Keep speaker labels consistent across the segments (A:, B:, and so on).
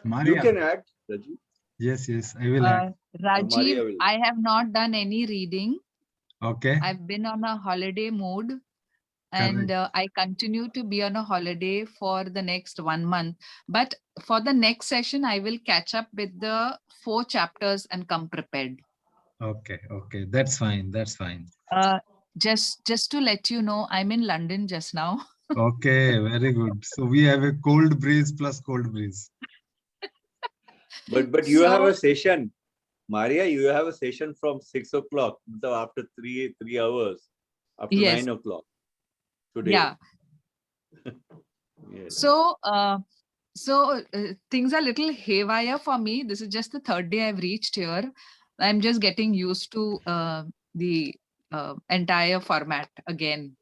A: You
B: Maria.
A: can add, Rajiv.
B: Yes, I will add.
A: Maria
C: Rajiv,
A: will.
C: I have not done any reading.
B: Okay.
C: I've been on a holiday mode, and
B: Correct.
C: I continue to be on a holiday for the next 1 month. But for the next session, I will catch up with the 4 chapters and come prepared.
B: Okay. That's fine.
C: Uh, just to let you know, I'm in London just now.
B: Okay, very good. So we have a cold breeze plus cold breeze.
A: But you have
C: So
A: a session, Maria. You have a session from 6 o'clock. So after 3 hours, after
C: yes,
A: 9 o'clock today.
C: yeah.
A: Yes.
C: So things are a little haywire for me. This is just the third day I've reached here. I'm just getting used to the entire format again.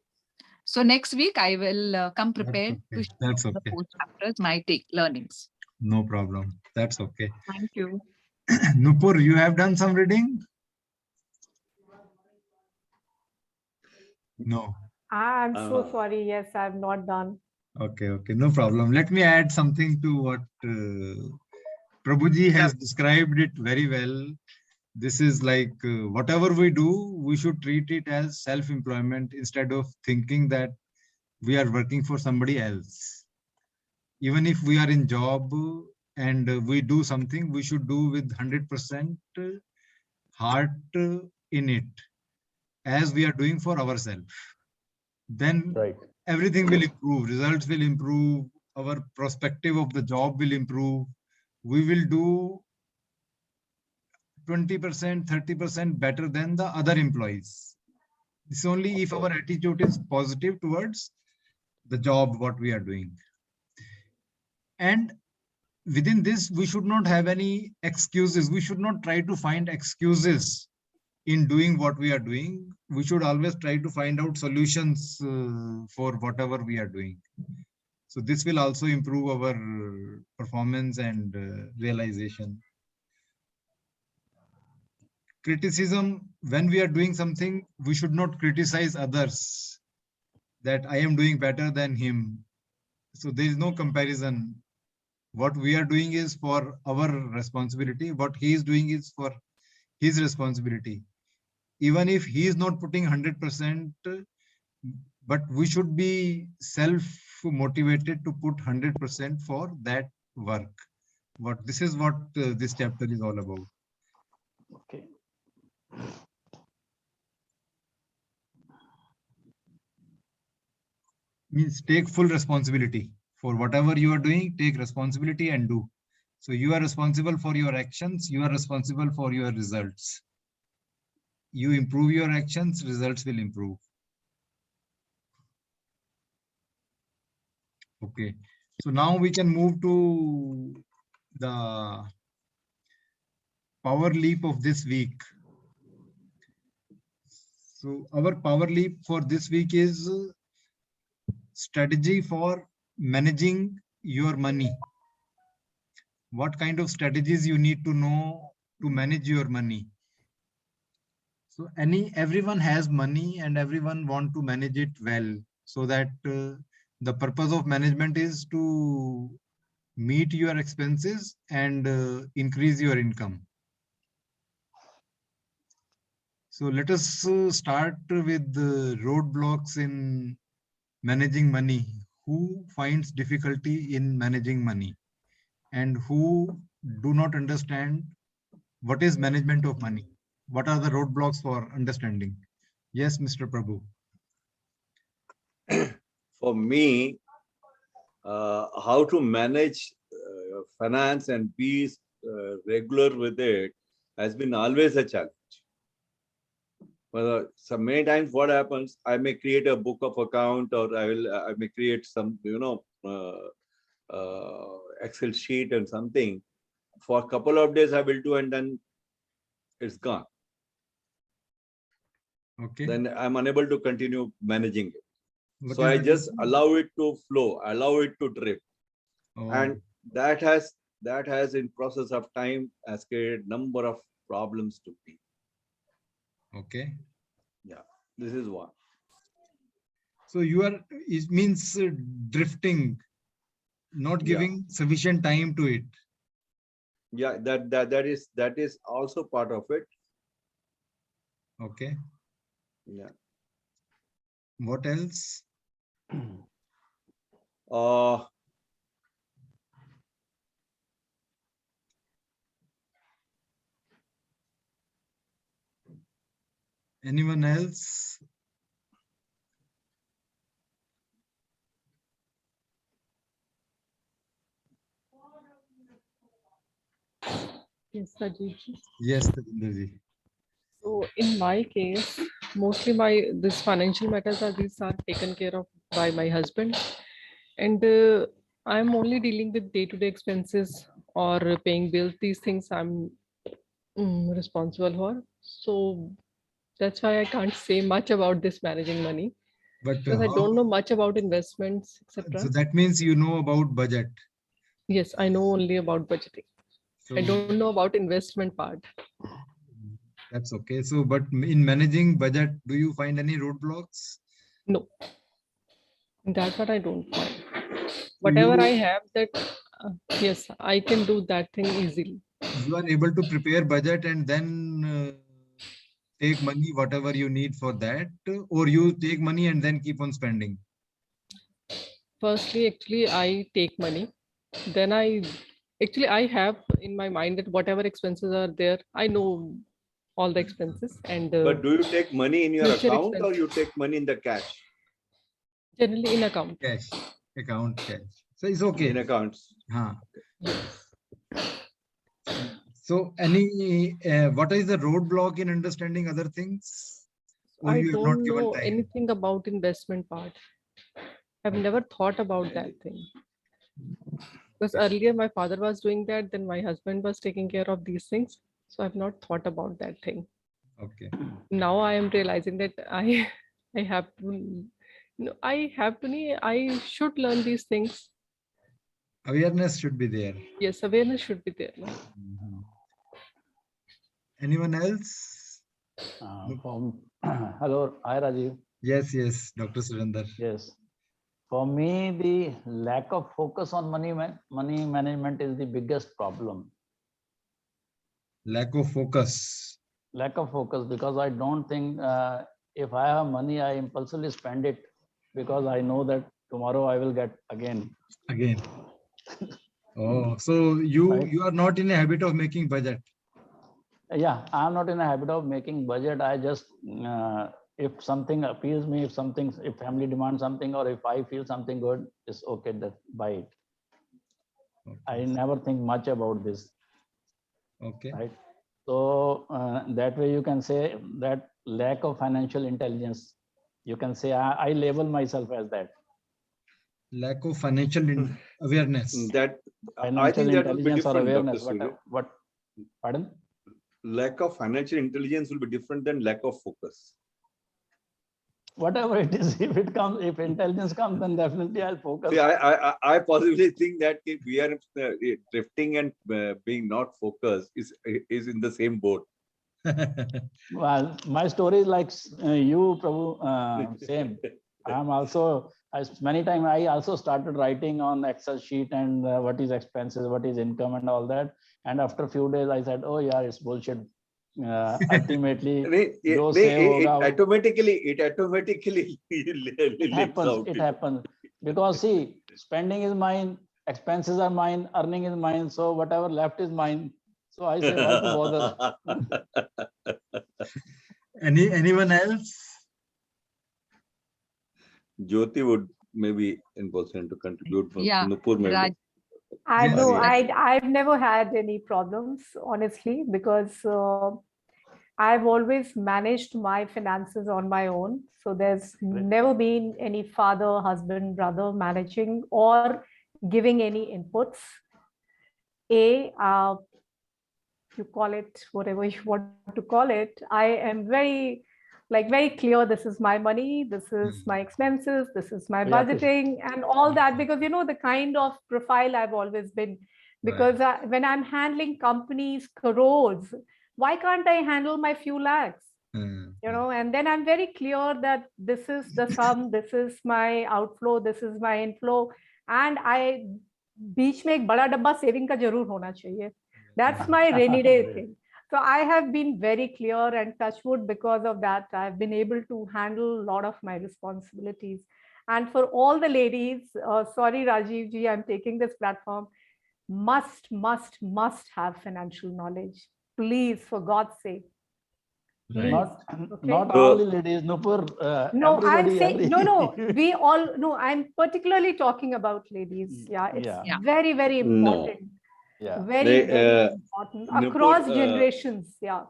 C: So next week I will come prepared to share
B: That's
C: the
B: okay.
C: 4 chapters, my take learnings.
B: No problem. That's okay.
C: Thank you.
B: Nupur, you have done some reading? No.
D: I'm so sorry. Yes, I've not done.
B: Okay. No problem. Let me add something to what Prabhuji has described it very well. This is like whatever we do, we should treat it as self-employment instead of thinking that we are working for somebody else. Even if we are in job and we do something, we should do with 100% heart in it, as we are doing for ourselves. Then everything will improve, results will improve, our perspective of the job will improve. We will do 20%, 30% better than the other employees. It's only if our attitude is positive towards the job, what we are doing. And within this, we should not have any excuses. We should not try to find excuses in doing what we are doing. We should always try to find out solutions for whatever we are doing. So this will also improve our performance and realization. Criticism, when we are doing something, we should not criticize others that I am doing better than him. So there is no comparison. What we are doing is for our responsibility. What he is doing is for his responsibility. Even if he is not putting 100%, but we should be self-motivated to put 100% for that work. This is what this chapter is all about.
E: Okay.
B: Means take full responsibility for whatever you are doing. Take responsibility and do. So you are responsible for your actions. You are responsible for your results. You improve your actions, results will improve. Okay. So now we can move to the power leap of this week. So our power leap for this week is strategy for managing your money. What kind of strategies you need to know to manage your money? So everyone has money and everyone want to manage it well, so that the purpose of management is to meet your expenses and increase your income. So let us start with the roadblocks in managing money. Who finds difficulty in managing money and who do not understand what is management of money? What are the roadblocks for understanding? Yes, Mr. Prabhu.
A: For me, how to manage finance and be regular with it has been always a challenge. Well, so many times what happens, I may create a book of account, or I may create some, Excel sheet and something. For a couple of days I will do, and then it's gone.
B: Okay.
A: Then I'm unable to continue managing it.
B: What
A: So I just allow it to flow, allow it to drift. And that has in process of time has created number of problems to me.
B: Okay.
A: Yeah, this is one.
B: So it means drifting, not giving sufficient time to it.
A: Yeah, that is also part of it.
B: Okay.
A: Yeah.
B: What else?
A: Uh,
B: Anyone else?
D: Yes, Sajid.
B: Yes, Tajinder ji.
D: So in my case, mostly this financial matters are taken care of by my husband, and I'm only dealing with day-to-day expenses or paying bills. These things I'm responsible for. So that's why I can't say much about this managing money
B: But
D: because I
B: how?
D: don't know much about investments,
B: So
D: etc.
B: that means you know about budget.
D: Yes, I know only about budgeting.
B: So
D: I don't know about investment part.
B: that's okay. So, but in managing budget, do you find any roadblocks?
D: No, that's what I don't find.
B: So
D: Whatever I have, that yes, I can do that thing easily.
B: you are able to prepare budget and then take money, whatever you need for that, or you take money and then keep on spending.
D: Firstly, actually, I take money. Then I have in my mind that whatever expenses are there, I know all the expenses and
A: but do you take money in your
D: future
A: account or
D: expenses
A: you take money in the cash?
D: generally in account.
B: Cash, account cash. So it's okay.
A: In accounts.
B: Huh.
D: Yes.
B: So what is the roadblock in understanding other things? Or
D: I
B: you have not
D: don't
B: given
D: know
B: time?
D: anything about investment part. I've never thought about that thing. Because earlier my father was doing that, then my husband was taking care of these things. So I've not thought about that thing.
B: Okay.
D: Now I am realizing that I have to no, I should learn these things.
B: Awareness should be there.
D: Yes, awareness should be there. No?
B: Mhm. Anyone else?
E: Hello, hi Rajiv.
B: Yes, Dr. Surendra.
E: Yes, for me, the lack of focus on money management is the biggest problem.
B: Lack of focus.
E: Lack of focus, because I don't think if I have money, I impulsively spend it because I know that tomorrow I will get again.
B: Again. Oh, so you
E: Right.
B: are not in a habit of making budget.
E: Yeah, I'm not in a habit of making budget. I just if something appeals me, if family demands something, or if I feel something good, it's okay, that buy it.
B: Okay.
E: I never think much about this.
B: Okay.
E: Right. So that way you can say that lack of financial intelligence, you can say I label myself as that.
B: Lack of financial awareness.
A: That I
E: Financial
A: think that will be
E: intelligence or
A: different, Dr.
E: awareness,
A: Surya.
E: pardon?
A: Lack of financial intelligence will be different than lack of focus.
E: Whatever it is, if intelligence comes, then definitely I'll focus.
A: See, I possibly think that if we are drifting and being not focused is in the same boat.
E: Well, my story is like you, Prabhu, same. I'm also, many times I also started writing on Excel sheet and what is expenses, what is income and all that. And after a few days, I said, oh yeah, it's bullshit. Ultimately,
A: it automatically
E: it happens because see, spending is mine, expenses are mine, earning is mine. So whatever left is mine. So I say, why to bother?
B: Anyone else?
A: Jyoti would maybe in position to contribute.
C: Yeah,
A: Nupur maybe.
C: Raj,
D: I
B: Yes.
D: know
A: Yes.
D: I've never had any problems, honestly, because I've always managed my finances on my own. So there's never been any father, husband, brother managing or giving any inputs. You call it whatever you want to call it. I am very clear. This is my money. This is my expenses. This is my
E: Yeah,
D: budgeting and all that, because the kind of profile I've always been. Because when I'm handling companies crores, why can't I handle my few lakhs? And then I'm very clear that this is the sum, this is my outflow, this is my inflow, and I बीच में एक बड़ा डब्बा saving का जरूर होना चाहिए.
F: That's my rainy day
E: Great.
F: thing. So I have been very clear, and touch wood, because of that, I've been able to handle a lot of my responsibilities. And for all the ladies, sorry, Rajiv ji, I'm taking this platform, must have financial knowledge. Please, for God's sake. Please.
E: Not
F: Okay.
E: not
A: So-
E: only ladies, Nupur,
F: No, I'm
E: everybody,
F: saying, no, we all, no, I'm particularly talking about ladies. Yeah, it's
E: Yeah.
F: very, very
A: No.
F: important.
E: Yeah.
F: Very,
A: They,
F: very important
A: Nupur,
F: across generations. Yeah.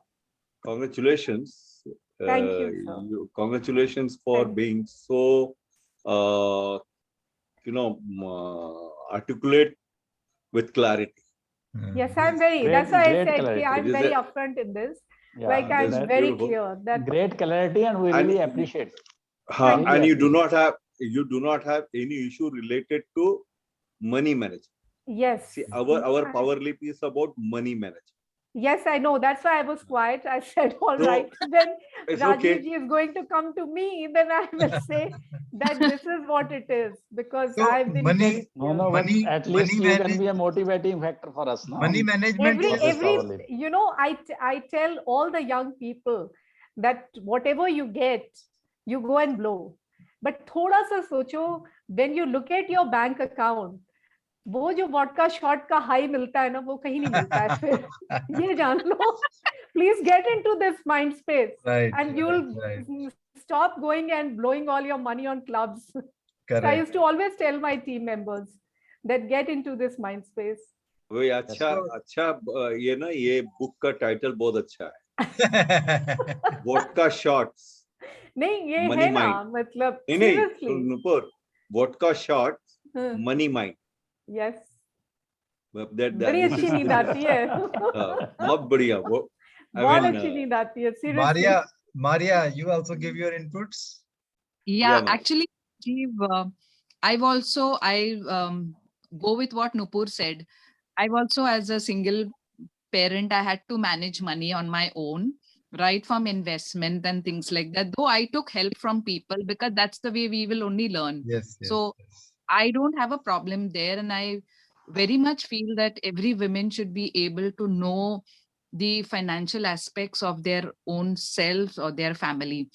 A: Congratulations.
F: Thank you, sir.
A: Congratulations for
F: Thank you.
A: being so, articulate with clarity.
F: Yes, I'm very,
E: Great-
F: that's why I
E: great
F: said,
E: clarity.
F: I'm
A: It is
F: very
A: a-
F: upfront in this.
E: Yeah.
F: Like, I'm
A: That's
F: very
A: beautiful.
F: clear that,
E: Great clarity, and we
A: And-
E: really appreciate.
F: Thank
A: And
E: you.
A: you do not have any issue related to money management.
F: yes.
A: See, our power leap is about money management.
F: Yes, I know. That's why I was quiet. I said, all
A: So,
F: right. When
A: it's
F: Rajiv
A: okay.
F: ji is going to come to me, then I will say that this is what it is, because
B: So
F: I've been
B: money-
F: very
E: No,
F: clear.
E: no, but
B: Money-
E: at least
B: money
E: you can
B: manage-
E: be a motivating factor for us, no?
B: Money management
F: Every,
B: is
E: this power leap.
F: you know, I tell all the young people that whatever you get, you go and blow. But thoda sa socho, when you look at your bank account, वो जो vodka shot का high मिलता है ना, वो कहीं नहीं मिलता है फिर. ये जान लो. Please get into this mind space,
B: right,
F: and you'll stop going and blowing all your money on clubs. So I
B: correct.
F: used to always tell my team members that get into this mind space.
A: वही अच्छा ये book का title बहुत अच्छा है. Vodka shots.
F: नहीं, ये
A: Money
F: है ना,
A: mind.
F: मतलब
A: नहीं
F: seriously.
A: नुपुर, वोडका शॉट्स,
F: हाँ.
A: Money mind.
F: Yes.
A: बड़ी
F: बड़ी अच्छी नींद आती है.
A: बहुत बढ़िया वो. I
F: बहुत
A: mean,
F: अच्छी नींद आती है. Seriously.
B: Maria, you also give your inputs?
C: Yeah,
A: ma'am.
C: actually, Jeev, I go with what Nupur said. I've also, as a single parent, I had to manage money on my own, right, from investment and things like that. Though I took help from people, because that's the way we will only learn.
B: Yes.
C: So I don't have a problem there, and I very much feel that every woman should be able to know the financial aspects of their own selves or their family.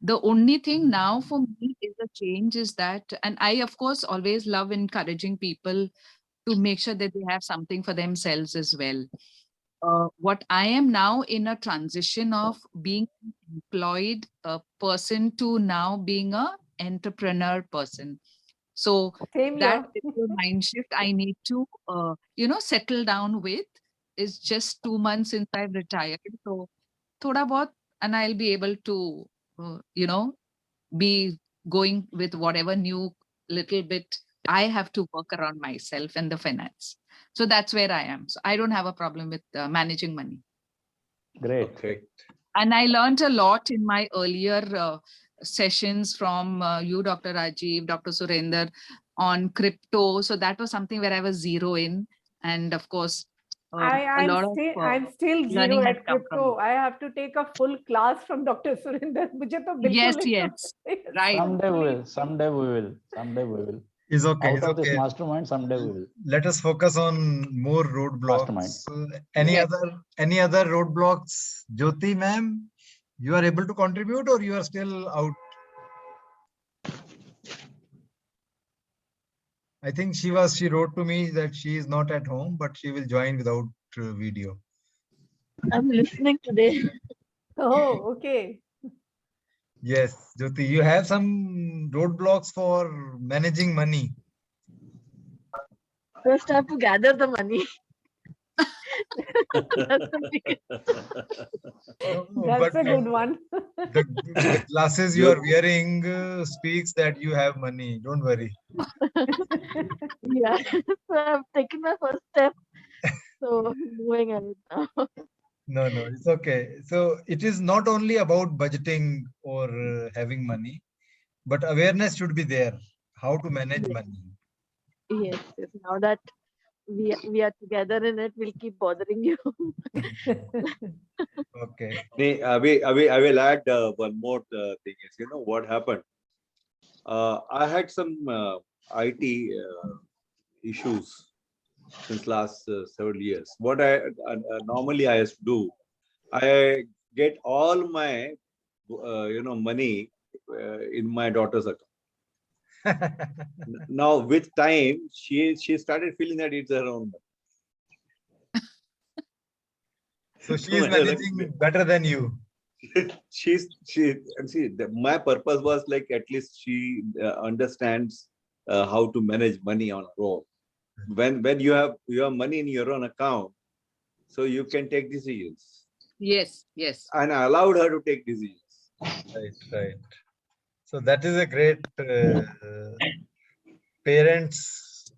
C: The only thing now for me is a change is that, and I of course always love encouraging people to make sure that they have something for themselves as well. What I am now in a transition of being an employed person to now being a entrepreneur person. So
F: Same
C: that
F: here.
C: little mind shift I need to, settle down with is just 2 months since I've retired. So thoda bahut, and I'll be able to, be going with whatever new little bit I have to work around myself and the finance. So that's where I am. So I don't have a problem with managing money.
E: Great.
A: Okay.
C: And I learned a lot in my earlier sessions from you, Dr. Rajiv, Dr. Surender, on crypto. So that was something where I was zero in. And of course,
F: I'm still zero
C: learning has
F: at
C: come from
F: crypto. I have to take a full class from Dr. Surinder. मुझे तो बिल्कुल
C: Yes,
F: नहीं
C: yes,
F: पता.
C: right.
E: Someday we will.
B: It's okay.
E: Out
B: It's
E: of this
B: okay.
E: mastermind, someday we will.
B: Let us focus on more roadblocks.
E: Mastermind.
B: Any
C: Yes.
B: other roadblocks? Jyoti ma'am, you are able to contribute, or you are still out? I think she wrote to me that she is not at home, but she will join without video.
G: I'm listening today.
F: Oh, okay.
B: Yes, Jyoti, you have some roadblocks for managing money.
G: First, I have to gather the money. That's the biggest.
F: That's a good one.
B: The glasses you are wearing speaks that you have money. Don't worry.
G: Yeah. So I've taken my first step. So moving ahead now.
B: No, it's okay. So it is not only about budgeting or having money, but awareness should be there. How to manage
G: Yes.
B: money.
G: Yes. Now that we are together in it, we'll keep bothering you.
B: Okay.
A: I will add one more thing is, what happened? I had some IT issues since last several years. What I normally I used to do, I get all my money in my daughter's account. Now with time, she started feeling that it's her own money.
B: So she is managing better than you.
A: My purpose was like at least she understands how to manage money on her own. When you have money in your own account, so you can take decisions.
C: Yes, yes.
A: And I allowed her to take decisions.
B: Right. So that is a great parents.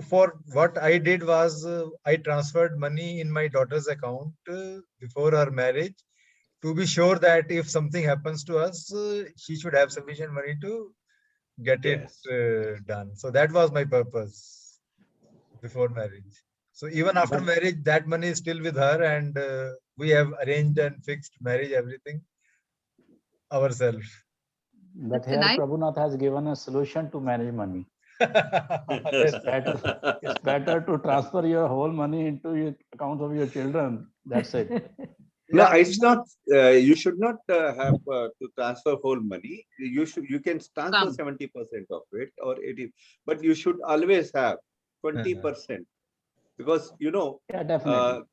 B: For what I did was I transferred money in my daughter's account before her marriage to be sure that if something happens to us, she should have sufficient money to get
A: Yes.
B: it done. So that was my purpose before marriage. So even after marriage, that money is still with her, and we have arranged and fixed marriage, everything ourselves.
E: But
C: That's a
E: here
C: nice-
E: Prabhunath has given a solution to manage money.
B: Yes.
E: It's better to transfer your whole money into your accounts of your children. That's it.
A: No,
B: Yeah.
A: it's not. You should not have to transfer whole money. You can transfer
C: Some.
A: 70% of it or 80, but you should always have 20% because
E: Yeah, definitely.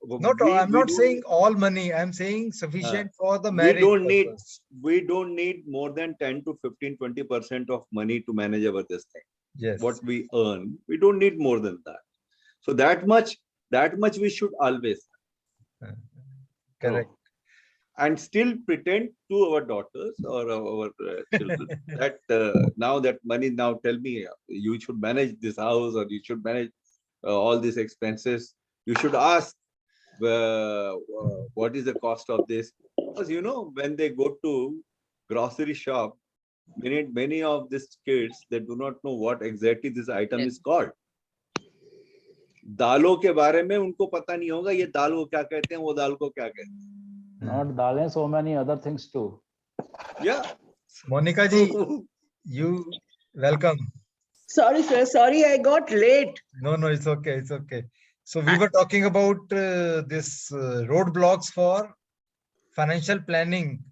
B: No, I'm not saying all money. I'm saying sufficient for the marriage purpose.
A: we don't need more than 10 to 15, 20% of money to manage our this thing.
B: Yes.
A: What we earn, we don't need more than that. So that much we should always have.
B: Correct.
A: And still pretend to our daughters or our children that now that money, now tell me, you should manage this house or you should manage all these expenses. You should ask what is the cost of this, because when they go to grocery shop, many of these kids, they do not know what exactly this item
C: Yes.
A: is called. दालों के बारे में उनको पता नहीं होगा, ये दाल को क्या कहते हैं, वो दाल को क्या कहते हैं.
E: Not dal, so many other things too.
A: Yeah.
B: Monica ji, you welcome.
H: Sorry, sir. Sorry, I got late.
B: No, it's okay. It's okay. So we were talking about this roadblocks for financial planning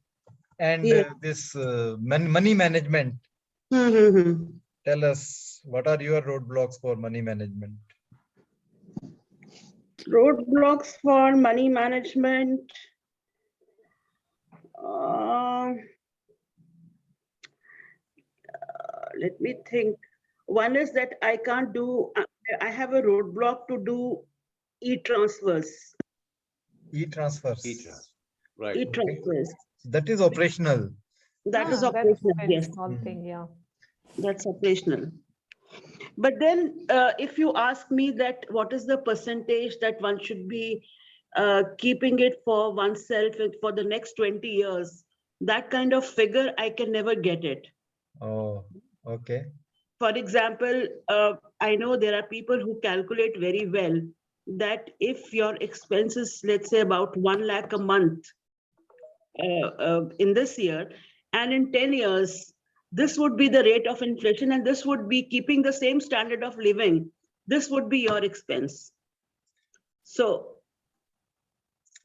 B: and
H: Yeah.
B: this money management. Tell us, what are your roadblocks for money management?
H: Roadblocks for money management. Let me think. One is that I can't do, I have a roadblock to do e-transfers.
B: E-transfers.
A: Right.
H: E-transfers.
B: That is operational.
H: That is
F: That's
H: operational,
F: a very
H: yes.
F: small thing, yeah.
H: That's operational. But then if you ask me that what is the percentage that one should be keeping it for oneself for the next 20 years, that kind of figure, I can never get it.
B: Oh, okay.
H: For example, I know there are people who calculate very well that if your expenses, let's say about 1 lakh a month in this year, and in 10 years, this would be the rate of inflation, and this would be keeping the same standard of living. This would be your expense. So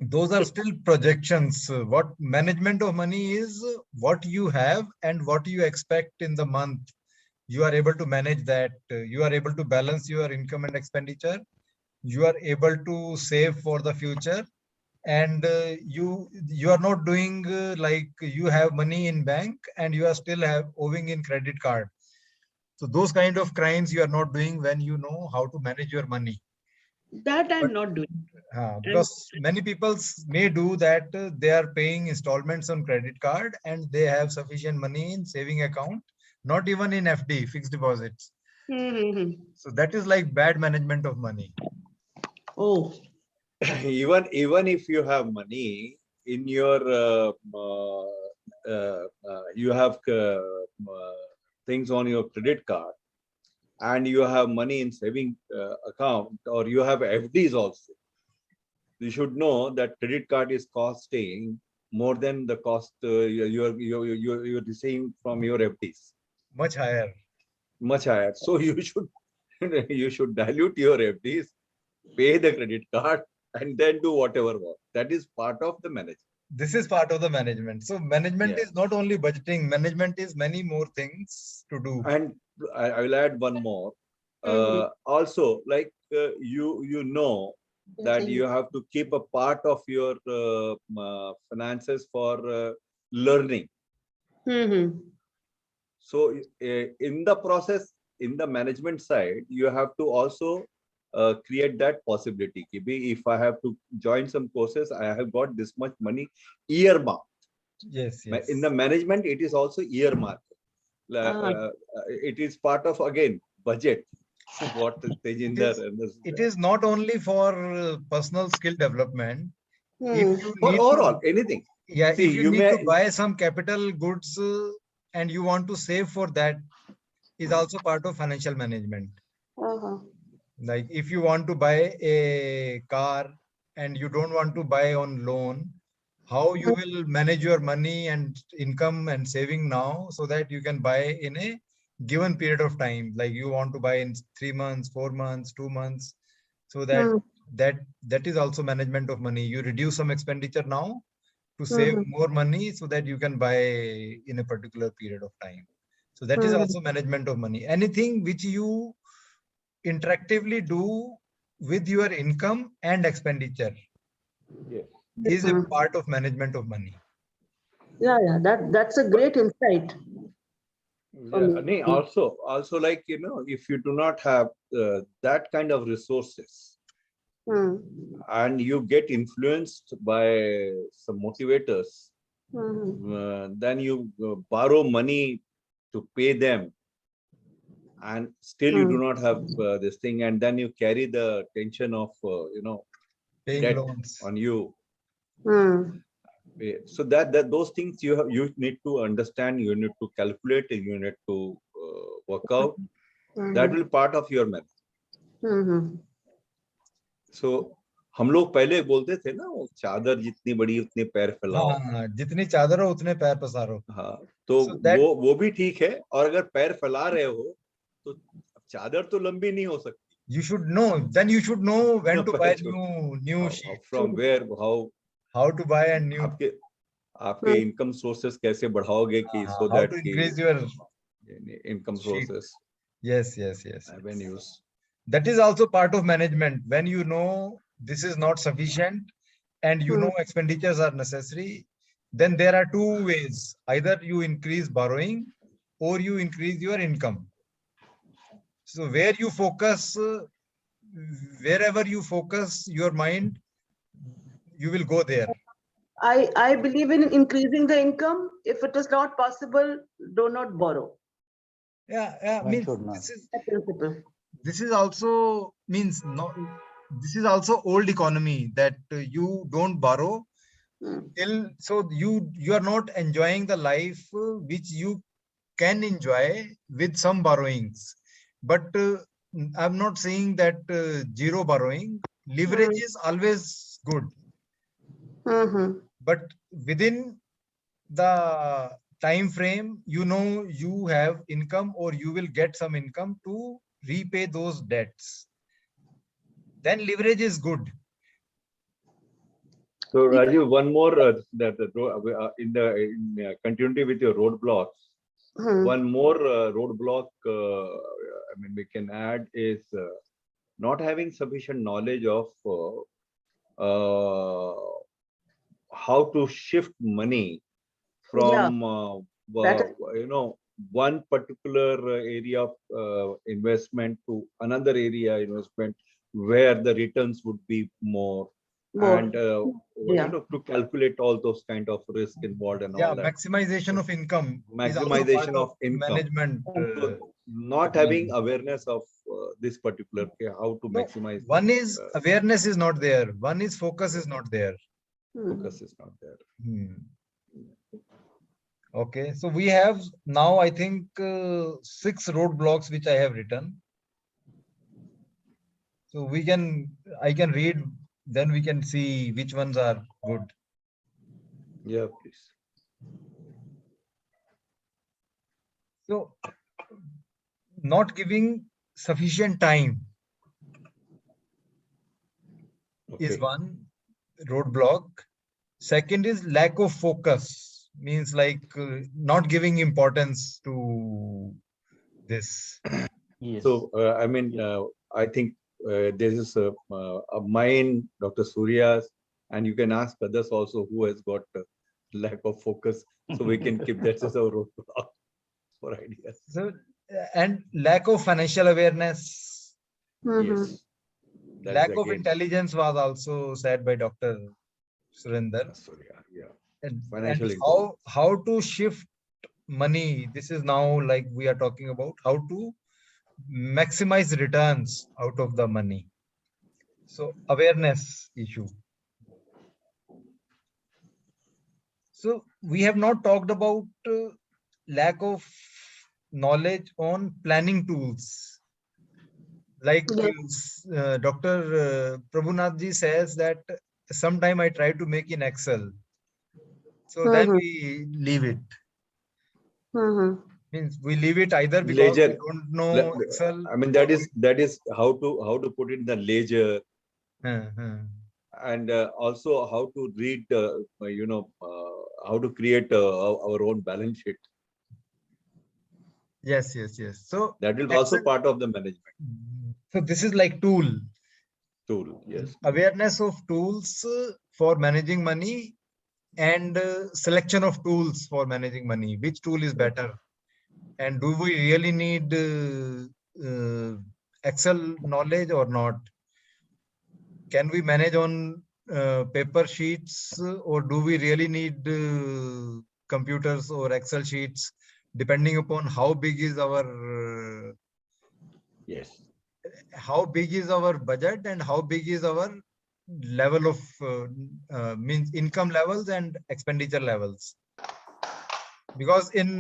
B: those are still projections. What management of money is, what you have and what you expect in the month. You are able to manage that. You are able to balance your income and expenditure. You are able to save for the future. And you are not doing like you have money in bank and you are still owing in credit card. So those kind of crimes you are not doing when you know how to manage your money.
H: that I'm not doing.
B: Because many people may do that. They are paying installments on credit card and they have sufficient money in saving account, not even in FD, fixed deposits. So that is like bad management of money.
H: Oh.
A: Even if you have money in your you have things on your credit card and you have money in saving account, or you have FDs also, you should know that credit card is costing more than the cost you're receiving from your FDs.
B: Much higher.
A: Much higher. So you should You should dilute your FDs, pay the credit card, and then do whatever work. That is part of the management.
B: This is part of the management. So management
A: Yeah.
B: is not only budgeting, management is many more things to do.
A: And I will add one more. Also, like you know that you have to keep a part of your finances for learning. So in the process, in the management side, you have to also create that possibility. If I have to join some courses, I have got this much money earmarked.
B: Yes, yes.
A: In the management, it is also earmarked. It is part of, again, budget. What
B: it is not only for personal skill development. If you
A: for
B: need
A: overall anything.
B: Yeah,
A: See,
B: if you need to buy some capital goods and you want to save for that, is also part of financial management. Like if you want to buy a car and you don't want to buy on loan, how you will manage your money and income and saving now so that you can buy in a given period of time. Like you want to buy in 3 months, 4 months, 2 months. So that is also management of money. You reduce some expenditure now to save more money so that you can buy in a particular period of time. So that is also management of money. Anything which you interactively do with your income and expenditure is a part of management of money.
H: Yeah, that's a great insight.
A: Yeah, also, like, if you do not have that kind of resources, and you get influenced by some motivators, then you borrow money to pay them, and still you do not have this thing, and then you carry the tension of
B: paying
A: debt
B: loans
A: on you. So that those things you need to understand, you need to calculate, and you need to work out. That will part of your math. So हम लोग पहले बोलते थे ना, वो चादर जितनी बड़ी उतने पैर फैलाओ।
B: हाँ, जितनी चादर हो उतने पैर पसारो।
A: हाँ, तो वो भी ठीक है, और अगर पैर फैला रहे हो तो चादर तो लंबी नहीं हो सकती।
B: You should know, then you should know when to buy new sheet.
A: From where,
B: how to buy a new.
A: आपके इनकम सोर्सेस कैसे बढ़ाओगे कि so
B: how
A: that
B: to increase your
A: income sources.
B: Yes.
A: Avenues.
B: That is also part of management. When you know this is not sufficient and you know expenditures are necessary, then there are two ways. Either you increase borrowing or you increase your income. So where you focus, wherever you focus your mind, you will go there.
H: I believe in increasing the income. If it is not possible, do not borrow.
B: Yeah. Means this is also means no. This is also old economy that you don't borrow till so you are not enjoying the life which you can enjoy with some borrowings. But I'm not saying that zero borrowing. Leverage is always good. But within the time frame, you have income or you will get some income to repay those debts. Then leverage is good.
A: So Rajiv, one more in continuity with your roadblocks. One more roadblock we can add is not having sufficient knowledge of how to shift money from one particular area of investment to another area investment where the returns would be more. And to calculate all those kind of risk involved and all that.
B: Maximization of income.
A: Maximization of income.
B: Management.
A: Not having awareness of this particular how to maximize.
B: One is awareness is not there. One is focus is not there.
A: Focus is not there.
B: Okay, so we have now I think 6 roadblocks which I have written. So I can read. Then we can see which ones are good.
A: Yeah, please.
B: So, not giving sufficient time is
A: Okay.
B: one roadblock. Second is lack of focus, means like not giving importance to this.
E: Yes.
A: So, I mean, I think this is mine, Dr. Surya's, and you can ask others also who has got lack of focus, so we can keep that as our roadblock for ideas.
B: So, and lack of financial awareness,
A: Yes. That
B: lack
A: is
B: of
A: again
B: intelligence was also said by Dr. Surinder.
A: Surya. Yeah.
B: And
A: Financial
B: how to shift money. This is now like we are talking about how to maximize returns out of the money. So awareness issue. So we have not talked about lack of knowledge on planning tools. Like Dr. Prabhunath ji says that sometime I try to make in Excel. So then we leave it. Means we leave it either because
A: Ledger.
B: we don't know Excel.
A: I mean, that is how to put it in the ledger, and also how to read, how to create our own balance sheet.
B: Yes. So
A: that will also part of the management
B: So this is like tool.
A: Yes.
B: Awareness of tools for managing money and selection of tools for managing money. Which tool is better? And do we really need Excel knowledge or not? Can we manage on paper sheets, or do we really need computers or Excel sheets, depending upon how big is our
A: yes,
B: how big is our budget and how big is our level of means income levels and expenditure levels. Because in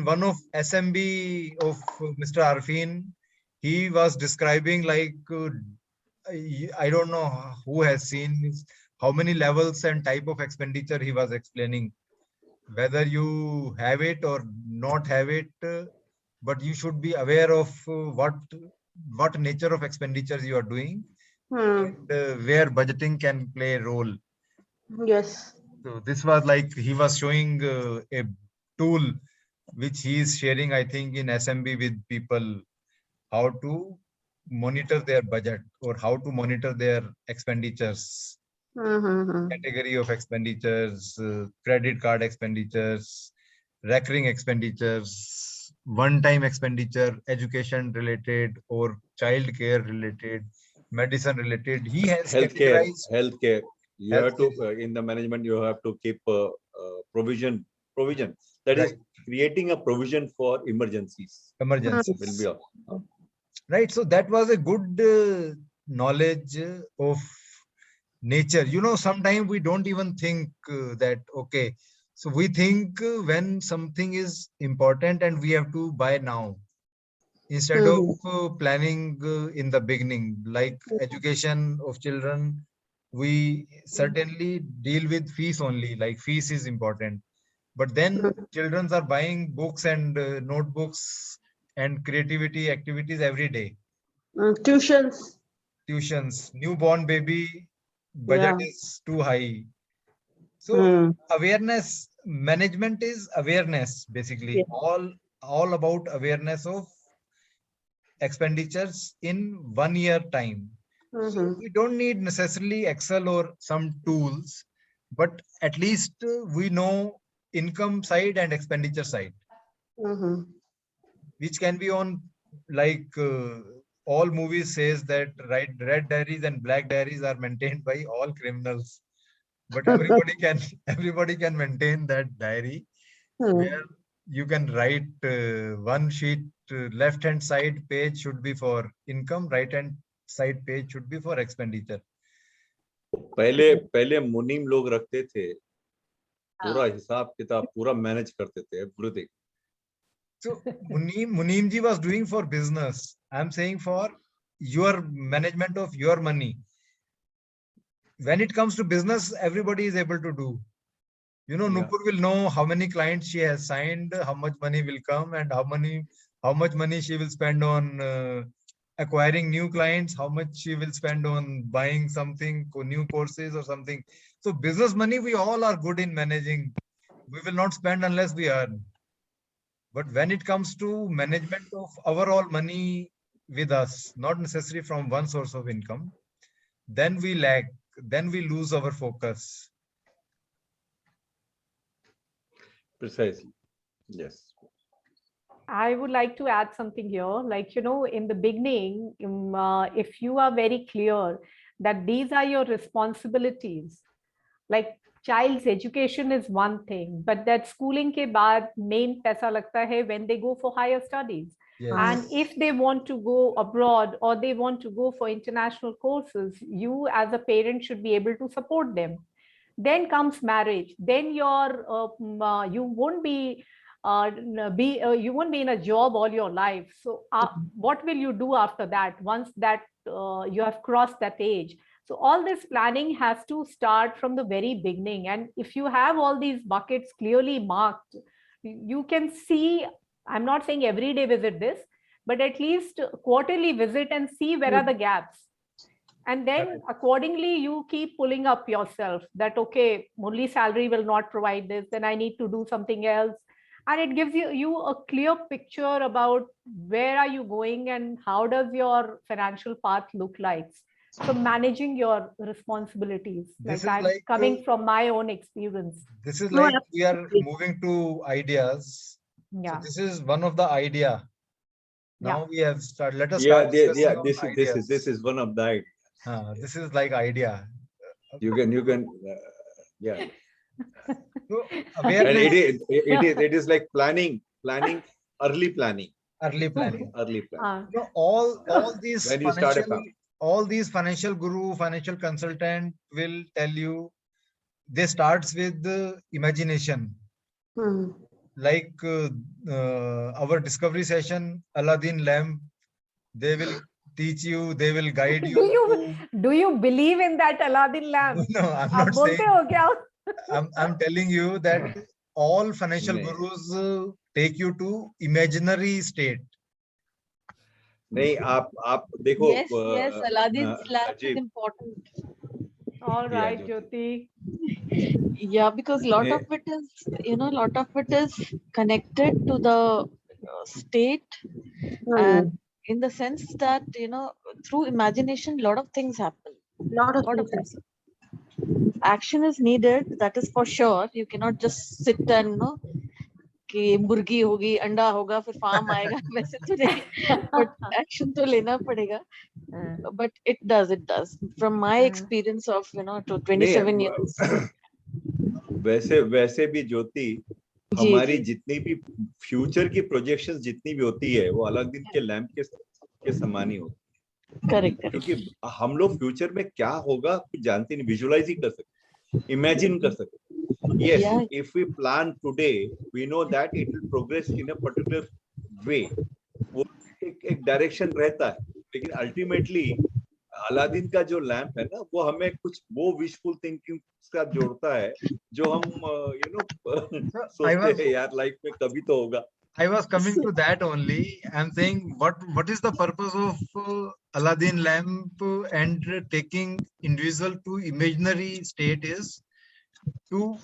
B: one of SMB of Mr. Arfin, he was describing like I don't know who has seen how many levels and type of expenditure he was explaining. Whether you have it or not have it, but you should be aware of what nature of expenditures you are doing, and where budgeting can play a role.
H: Yes.
B: So this was like he was showing a tool which he is sharing, I think, in SMB with people, how to monitor their budget or how to monitor their expenditures. Category of expenditures, credit card expenditures, recurring expenditures, one-time expenditure, education related or child care related, medicine related. He has
A: healthcare. You have to in the management. You have to keep provision. That is creating a provision for emergencies.
B: Emergencies
A: will be up.
B: Right. So that was a good knowledge of nature. You know, sometimes we don't even think that, okay, so we think when something is important and we have to buy now, instead of planning in the beginning, like education of children, we certainly deal with fees only, like fees is important. But then children are buying books and notebooks and creativity activities every day. Tuitions, newborn baby budget is too high. So awareness, management is awareness, basically. All about awareness of expenditures in 1 year time. So we don't need necessarily Excel or some tools, but at least we know income side and expenditure side, which can be on like all movies says that red diaries and black diaries are maintained by all criminals, but everybody can maintain that diary where you can write one sheet, left hand side page should be for income, right hand side page should be for expenditure.
A: पहले मुनीम लोग रखते थे, पूरा हिसाब किताब पूरा manage करते थे, everything.
B: So Muneem ji was doing for business. I'm saying for your management of your money. When it comes to business, everybody is able to do. You know, Nupur will know how many clients she has signed, how much money will come, and how many how much money she will spend on acquiring new clients, how much she will spend on buying something, new courses or something. So business money, we all are good in managing. We will not spend unless we earn. But when it comes to management of overall money with us, not necessarily from one source of income, then we lag, then we lose our focus.
A: Precisely. Yes.
F: I would like to add something here. Like, in the beginning, if you are very clear that these are your responsibilities, like child's education is one thing, but that schooling ke baad main paisa lagta hai when they go for higher studies.
B: Yes.
F: And if they want to go abroad or they want to go for international courses, you as a parent should be able to support them. Then comes marriage. Then you won't be you won't be in a job all your life. So what will you do after that once that you have crossed that age? So all this planning has to start from the very beginning. And if you have all these buckets clearly marked, you can see, I'm not saying every day visit this, but at least quarterly visit and see where are the gaps. And then accordingly, you keep pulling up yourself that, okay, only salary will not provide this, then I need to do something else. And it gives you a clear picture about where are you going and how does your financial path look like. So managing your responsibilities,
B: This
F: like
B: is
F: I'm coming from my own experience.
B: This is
H: No,
B: like we are
H: absolutely.
B: moving to ideas. So
F: Yeah.
B: this is one of the idea. Now
F: Yeah.
B: we have started. Let us
A: Yeah,
B: start discussing on
A: this
B: ideas.
A: this is one of the ideas.
B: This is like idea.
A: You can yeah.
B: So
A: And
B: awareness,
A: it is like planning, early planning.
B: early planning.
A: Early planning.
B: All these
A: When you start a
B: financial,
A: family.
B: all these financial guru, financial consultant will tell you. They starts with the imagination.
H: Hmm.
B: Like our discovery session, Aladdin lamp. They will teach you. They will guide you.
F: Do you believe in that Aladdin lamp?
B: No, I'm
F: आप
B: not
F: बोलते
B: saying.
F: हो क्या?
B: I'm telling you that all financial
A: नहीं.
B: gurus take you to imaginary state.
A: नहीं आप देखो
G: Yes, Aladdin's lamp is
A: अजीब
G: important.
F: All
A: Yeah,
F: right,
A: Jyoti.
F: Jyoti.
G: Yeah, because lot of it is connected to the state, and in the sense that through imagination, lot of things happen.
H: Lot of
G: Lot of
H: things.
G: things. Action is needed. That is for sure. You cannot just sit and कि मुर्गी होगी अंडा होगा फिर farm आएगा वैसे तो नहीं but action तो लेना पड़ेगा but it does from my experience of to 27 years
A: वैसे भी ज्योति हमारी जितनी भी फ्यूचर की प्रोजेक्शंस जितनी भी होती है वो अलादीन के लैंप के समान ही होती है
G: करेक्ट
A: क्योंकि हम लोग फ्यूचर में क्या होगा कुछ जानते नहीं विजुअलाइज ही कर सकते इमेजिन कर सकते yes if we plan today we know that it will progress in a particular way वो एक डायरेक्शन रहता है लेकिन अल्टीमेटली अलादीन का जो लैंप है ना वो हमें कुछ वो विशफुल थिंकिंग का जोड़ता है जो हम सोचते हैं यार लाइफ में कभी तो होगा
B: I was coming to that only. I'm saying what is the purpose of Aladdin lamp and taking individual to imaginary state is to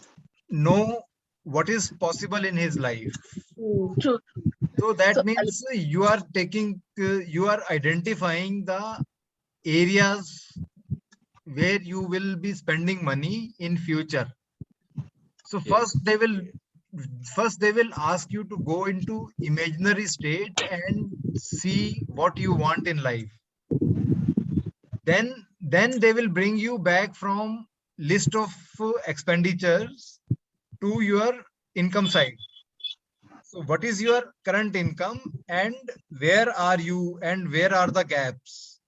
B: know what is possible in his life.
G: True.
B: So that means you are identifying the areas where you will be spending money in future. So first they will ask you to go into imaginary state and see what you want in life. Then they will bring you back from list of expenditures to your income side. So what is your current income and where are you and where are the gaps?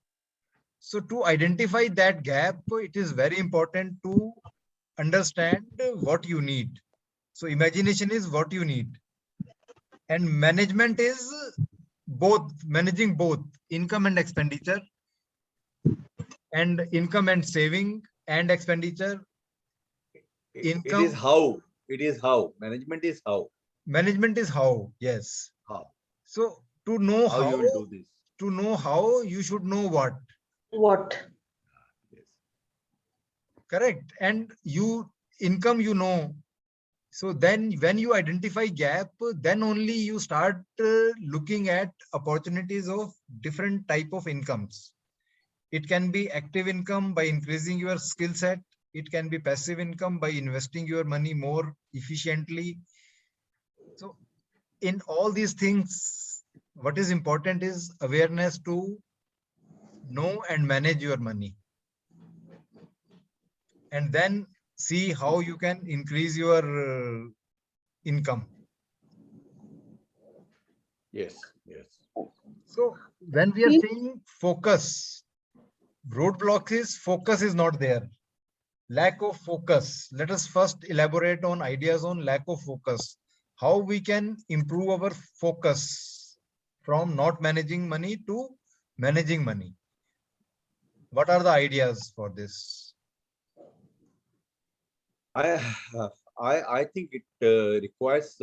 B: So to identify that gap, it is very important to understand what you need. So imagination is what you need. And management is managing both income and expenditure, and income and saving and expenditure.
A: It is how management is how
B: yes.
A: how.
B: So to know
A: how you will do this.
B: to know how, you should know what.
H: What?
A: Yes.
B: Correct. And income, So then when you identify gap, then only you start looking at opportunities of different type of incomes. It can be active income by increasing your skill set. It can be passive income by investing your money more efficiently. So in all these things, what is important is awareness to know and manage your money. And then see how you can increase your income.
A: Yes. Yes.
B: So when we are saying focus, focus is not there. Lack of focus. Let us first elaborate on ideas on lack of focus. How we can improve our focus from not managing money to managing money. What are the ideas for this?
A: I think it requires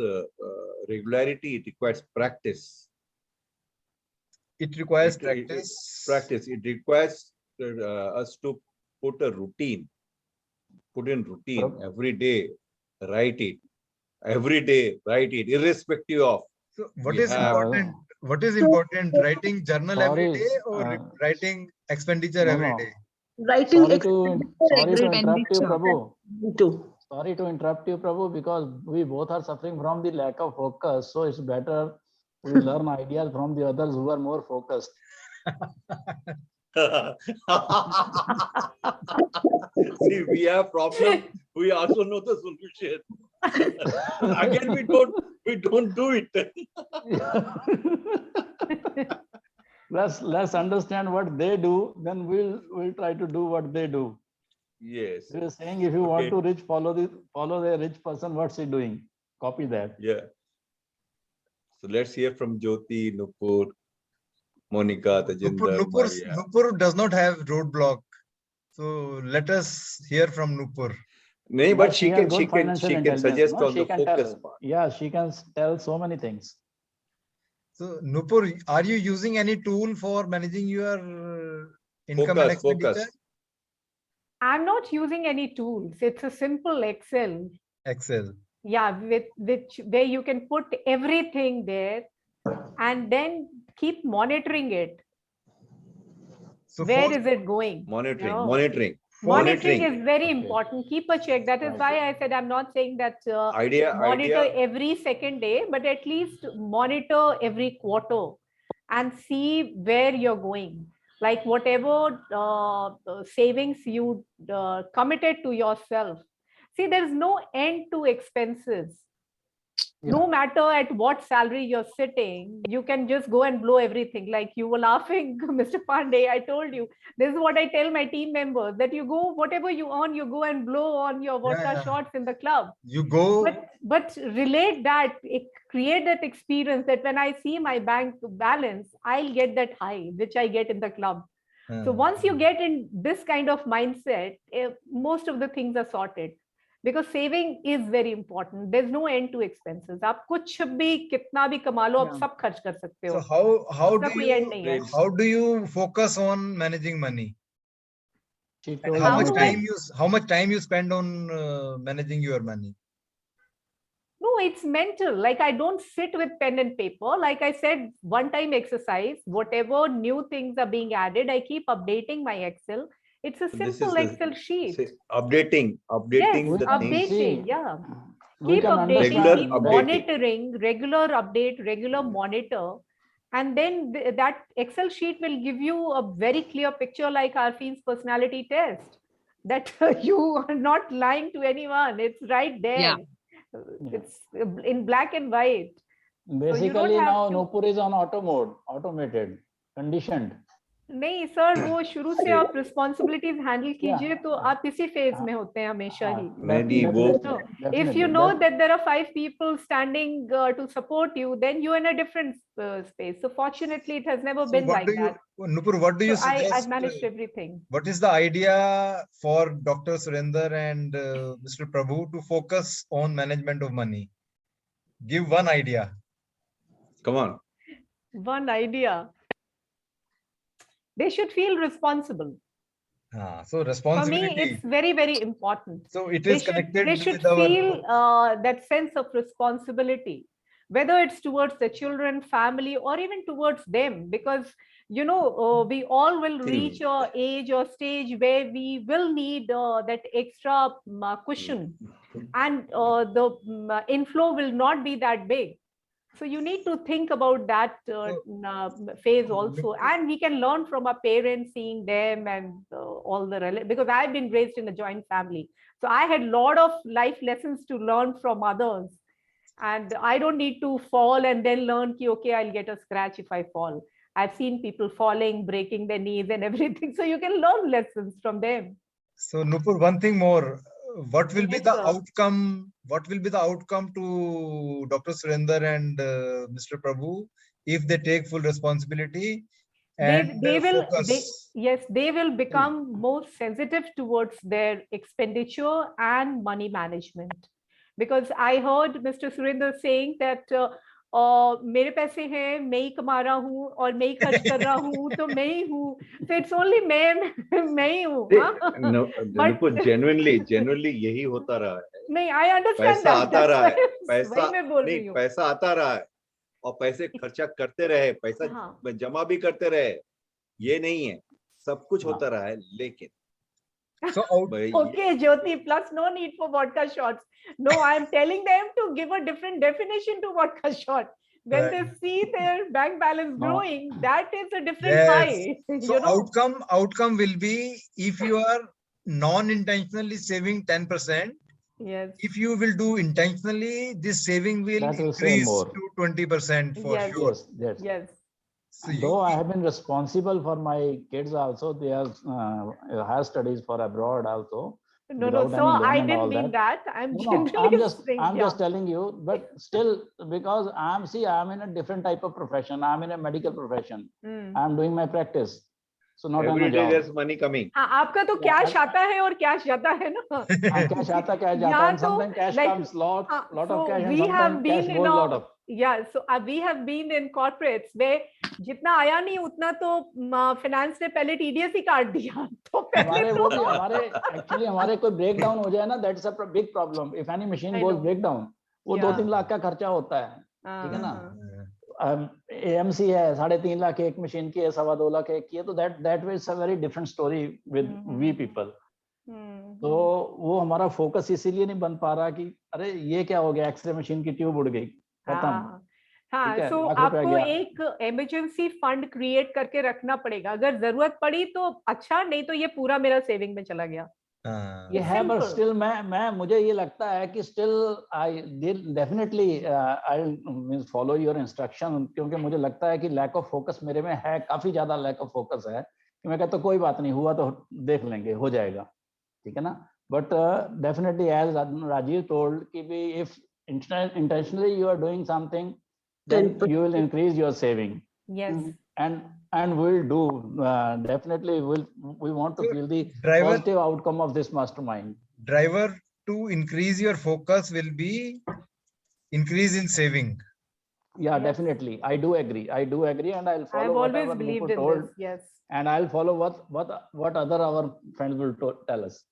A: regularity. It requires practice.
B: It requires
A: practice. It requires us to put in routine every day. Write it every day. Write it irrespective of.
B: So what is important? What is important? Writing journal every day or writing expenditure every day?
H: Writing
E: sorry to interrupt you, Prabhu.
H: Too.
E: Sorry to interrupt you, Prabhu, because we both are suffering from the lack of focus. So it's better we learn ideas from the others who are more focused.
A: See, we have problem. We also know the solution. Again, we don't do it.
E: Let's understand what they do, then we'll try to do what they do.
A: Yes.
E: They are saying if you want to reach, follow the rich person. What's he doing? Copy that.
A: Yeah. So let's hear from Jyoti, Nupur, Monica, Tajinder, Maria.
B: Nupur does not have roadblock. So let us hear from Nupur.
A: No, but she can suggest on the focus part.
E: Yeah, she can tell so many things.
B: So Nupur, are you using any tool for managing your income and expenditure?
F: I'm not using any tools. It's a simple Excel. Yeah, where you can put everything there and then keep monitoring it. So where is it going?
A: Monitoring
F: is very important. Keep a check. That is why I said I'm not saying that monitor every second day, but at least monitor every quarter and see where you're going. Like whatever savings you committed to yourself. See, there's no end to expenses. Yeah. No matter at what salary you're sitting, you can just go and blow everything. Like you were laughing, Mr. Pandey, I told you, this is what I tell my team members, that you go, whatever you earn, you go and blow on your vodka shots in the club.
B: You go.
F: But relate that, create that experience that when I see my bank balance, I'll get that high, which I get in the club. So once you get in this kind of mindset, most of the things are sorted. Because saving is very important. There's no end to expenses. आप कुछ भी कितना भी कमा लो, आप सब खर्च कर सकते हो.
B: So how do you focus on managing money? And how much time you spend on managing your money?
F: No, it's mental. Like I don't sit with pen and paper. Like I said, one-time exercise. Whatever new things are being added, I keep updating my Excel. It's a simple Excel sheet.
A: Updating the things.
F: Yeah. Keep updating, regular update, regular monitor. And then that Excel sheet will give you a very clear picture like Arfine's personality test. That you are not lying to anyone. It's right there.
C: Yeah.
F: It's in black and white.
E: Basically now Nupur is on auto mode, automated, conditioned.
F: नहीं sir, वो शुरू से आप responsibilities handle कीजिए तो आप इसी phase में होते हैं हमेशा ही. If you know that there are 5 people standing to support you, then you're in a different space. So fortunately, it has never been like that.
B: Nupur, what do you suggest?
F: I've managed everything.
B: What is the idea for Dr. Surinder and Mr. Prabhu to focus on management of money? Give one idea.
A: Come on.
F: one idea. They should feel responsible.
B: So
F: For me,
B: responsibility.
F: it's very, very important.
B: So it
F: They
B: is
F: should,
B: connected
F: they should
B: with our.
F: feel that sense of responsibility, whether it's towards the children, family, or even towards them, because we all will reach a age or stage where we will need that extra cushion, and the inflow will not be that big. So you need to think about that phase also, and we can learn from our parents, seeing them and all the because I've been raised in a joint family, so I had a lot of life lessons to learn from others, and I don't need to fall and then learn ki, okay, I'll get a scratch if I fall. I've seen people falling, breaking their knees and everything, so you can learn lessons from them.
B: So Nupur, one thing more. What will be
F: Yes,
B: the
F: sir.
B: outcome? What will be the outcome to Dr. Surinder and Mr. Prabhu if they take full responsibility and
F: They will
B: focus?
F: they will become more sensitive towards their expenditure and money management, because I heard Mr. Surinder saying that मेरे पैसे हैं, मैं ही कमा रहा हूँ और मैं ही खर्च कर रहा हूँ, तो मैं ही हूँ, so it's only मैं ही हूँ.
A: No,
F: But
A: genuinely यही होता रहा है.
F: नहीं, I understand
A: पैसा
F: that.
A: आता रहा है,
F: That's why
A: पैसा
F: वही मैं बोल रही
A: नहीं,
F: हूँ.
A: पैसा आता रहा है और पैसे खर्चा करते रहे, पैसा
F: हाँ.
A: जमा भी करते रहे, ये नहीं है, सब कुछ होता रहा है, लेकिन
B: So
F: okay, Jyoti, plus no need for vodka shots. No, I'm telling them to give a different definition to vodka shot. When they see their bank balance growing, that is a different high.
B: So outcome will be, if you are non-intentionally saving 10%,
F: yes.
B: if you will do intentionally, this saving will increase to 20% for sure.
E: Yes.
F: Yes.
B: So
E: though I have been responsible for my kids also, they are higher studies for abroad also.
F: No. So I didn't mean that. I'm
E: I'm just telling you, but still, because I'm in a different type of profession. I'm in a medical profession. I'm doing my practice. So not
A: every day there's money coming.
F: आपका तो cash आता है और cash जाता है ना.
E: Cash आता cash जाता है. Sometimes cash comes lot of cash, and sometimes cash goes lot of.
F: Yeah, so we have been in corporates where जितना आया नहीं उतना तो finance ने पहले TDS ही काट दिया. तो
E: actually हमारे कोई breakdown हो जाए ना, that's a big problem. If any machine goes breakdown, वो 2-3 लाख का खर्चा होता है, ठीक है ना. AMC है 3.5 लाख एक मशीन की है, 2.25 लाख एक की है, तो that way it's a very different story with we people. तो वो हमारा फोकस इसीलिए नहीं बन पा रहा कि अरे ये क्या हो गया, एक्सरे मशीन की ट्यूब उड़ गई, खत्म.
F: हाँ, सो आपको एक इमरजेंसी फंड क्रिएट करके रखना पड़ेगा. अगर जरूरत पड़ी तो अच्छा, नहीं तो ये पूरा मेरा सेविंग में चला गया.
E: ये है, बट स्टिल मुझे ये लगता है कि still I definitely I follow your instruction, क्योंकि मुझे लगता है कि लैक ऑफ फोकस मेरे में है, काफी ज्यादा लैक ऑफ फोकस है, कि मैं कहता कोई बात नहीं, हुआ तो देख लेंगे, हो जाएगा, ठीक है ना. But definitely as Rajiv told कि भी if intentionally you are doing something, then you will increase your saving.
F: Yes.
E: And we'll do definitely we want to feel the positive outcome of this mastermind.
B: Driver to increase your focus will be increase in saving.
E: Yeah, definitely. I do agree, and I'll follow.
F: I've always believed in this. Yes.
E: And I'll follow what other our friends will tell us.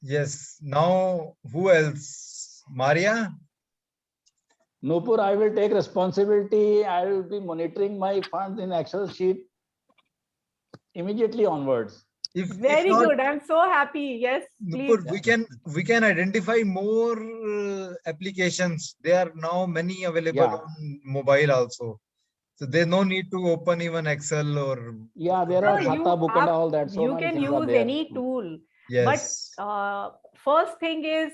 B: Yes. Now, who else? Maria?
E: Nupur, I will take responsibility. I will be monitoring my funds in Excel sheet immediately onwards.
F: Very good. I'm so happy. Yes,
B: Nupur, we can identify more applications. There are now many available on mobile also. So there's no need to open even Excel or.
E: Yeah, there are Khata book and all that. So
F: you can use any tool.
B: Yes.
F: But first thing is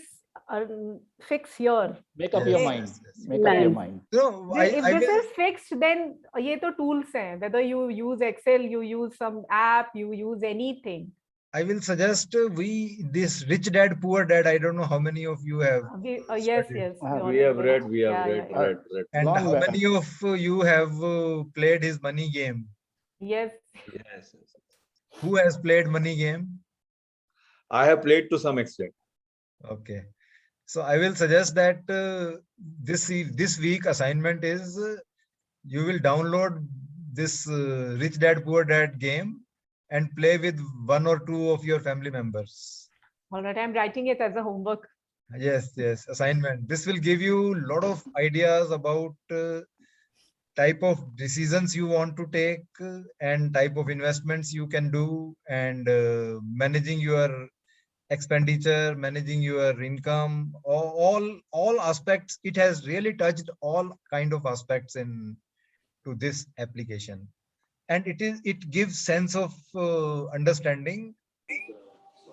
F: fix here.
E: Make up your mind. Make up your mind.
B: So
F: if this is fixed, then ये तो tools हैं. Whether you use Excel, you use some app, you use anything.
B: I will suggest this Rich Dad Poor Dad. I don't know how many of you have.
F: Yes.
A: We have read.
B: And how many of you have played his money game?
F: Yes.
B: Who has played money game?
A: I have played to some extent.
B: Okay. So I will suggest that this week assignment is you will download this Rich Dad Poor Dad game and play with one or two of your family members.
F: All right, I'm writing it as a homework.
B: Yes, yes, assignment. This will give you a lot of ideas about type of decisions you want to take and type of investments you can do, and managing your expenditure, managing your income, all aspects. It has really touched all kind of aspects in to this application, and it gives sense of understanding.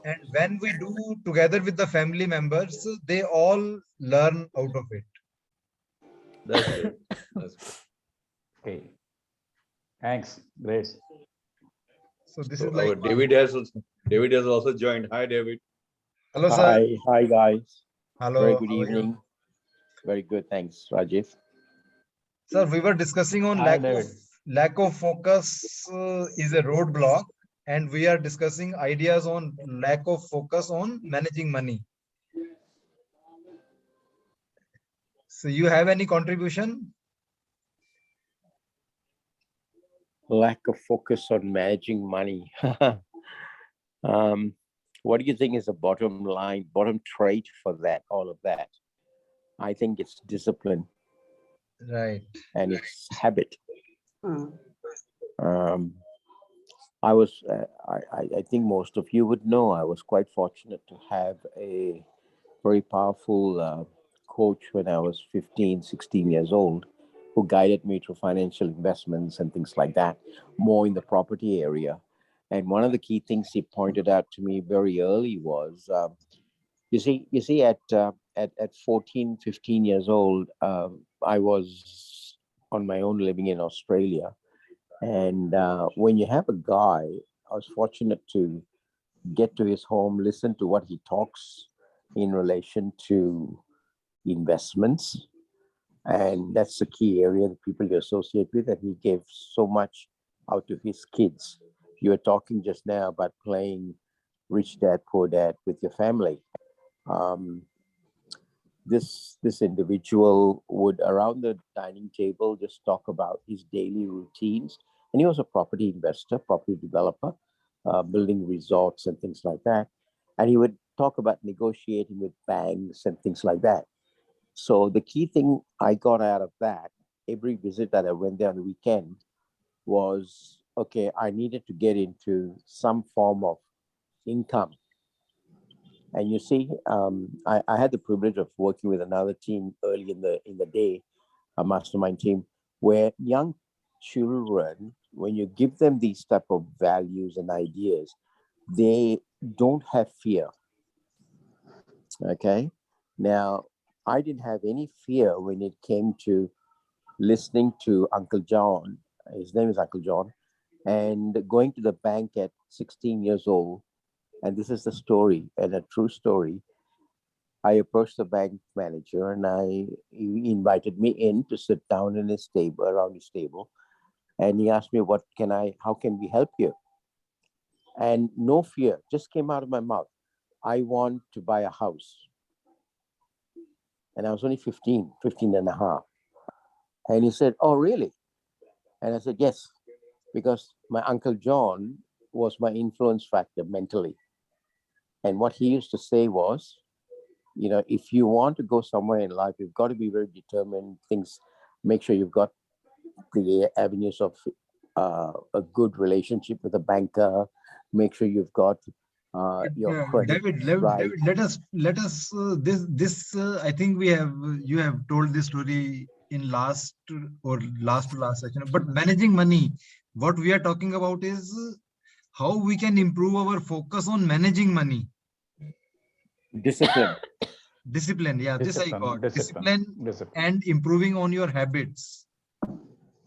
B: And when we do together with the family members, they all learn out of it.
A: That's good. That's good.
E: Okay. Thanks. Great.
B: So this
A: So
B: is like
A: our David has also joined. Hi, David.
B: hello sir.
I: Hi guys.
B: Hello,
I: Very good
B: how are you?
I: evening. Very good, thanks, Rajiv.
B: Sir, we were discussing on
E: Hi, David.
B: lack of focus is a roadblock, and we are discussing ideas on lack of focus on managing money. So you have any contribution?
I: Lack of focus on managing money. What do you think is the bottom line, bottom trait for that, all of that? I think it's discipline
B: Right.
I: and it's habit.
H: Hmm.
I: I think most of you would know I was quite fortunate to have a very powerful coach when I was 15, 16 years old, who guided me through financial investments and things like that, more in the property area. And one of the key things he pointed out to me very early was, you see, at 14, 15 years old, I was on my own living in Australia. And when you have a guy, I was fortunate to get to his home, listen to what he talks in relation to investments. And that's the key area, the people you associate with, and he gave so much out of his kids. You were talking just now about playing Rich Dad, Poor Dad with your family. This individual would, around the dining table, just talk about his daily routines. And he was a property investor, property developer, building resorts and things like that. And he would talk about negotiating with banks and things like that. So the key thing I got out of that, every visit that I went there on the weekend, was, okay, I needed to get into some form of income. And you see, I had the privilege of working with another team early in the day, a mastermind team, where young children, when you give them these type of values and ideas, they don't have fear. Okay. Now, I didn't have any fear when it came to listening to Uncle John. His name is Uncle John, and going to the bank at 16 years old. And this is the story, and a true story. I approached the bank manager, and he invited me in to sit down in his table, around his table. And he asked me, how can we help you? And no fear just came out of my mouth. I want to buy a house. And I was only 15 and a half. And he said, oh, really? And I said, yes, because my Uncle John was my influence factor mentally. And what he used to say was, if you want to go somewhere in life, you've got to be very determined. Make sure you've got the avenues of a good relationship with a banker. Make sure you've got your credit right.
B: David, let us this I think you have told this story in last session. But managing money, what we are talking about is how we can improve our focus on managing money. Discipline, yeah, this I got. Discipline and improving on your habits.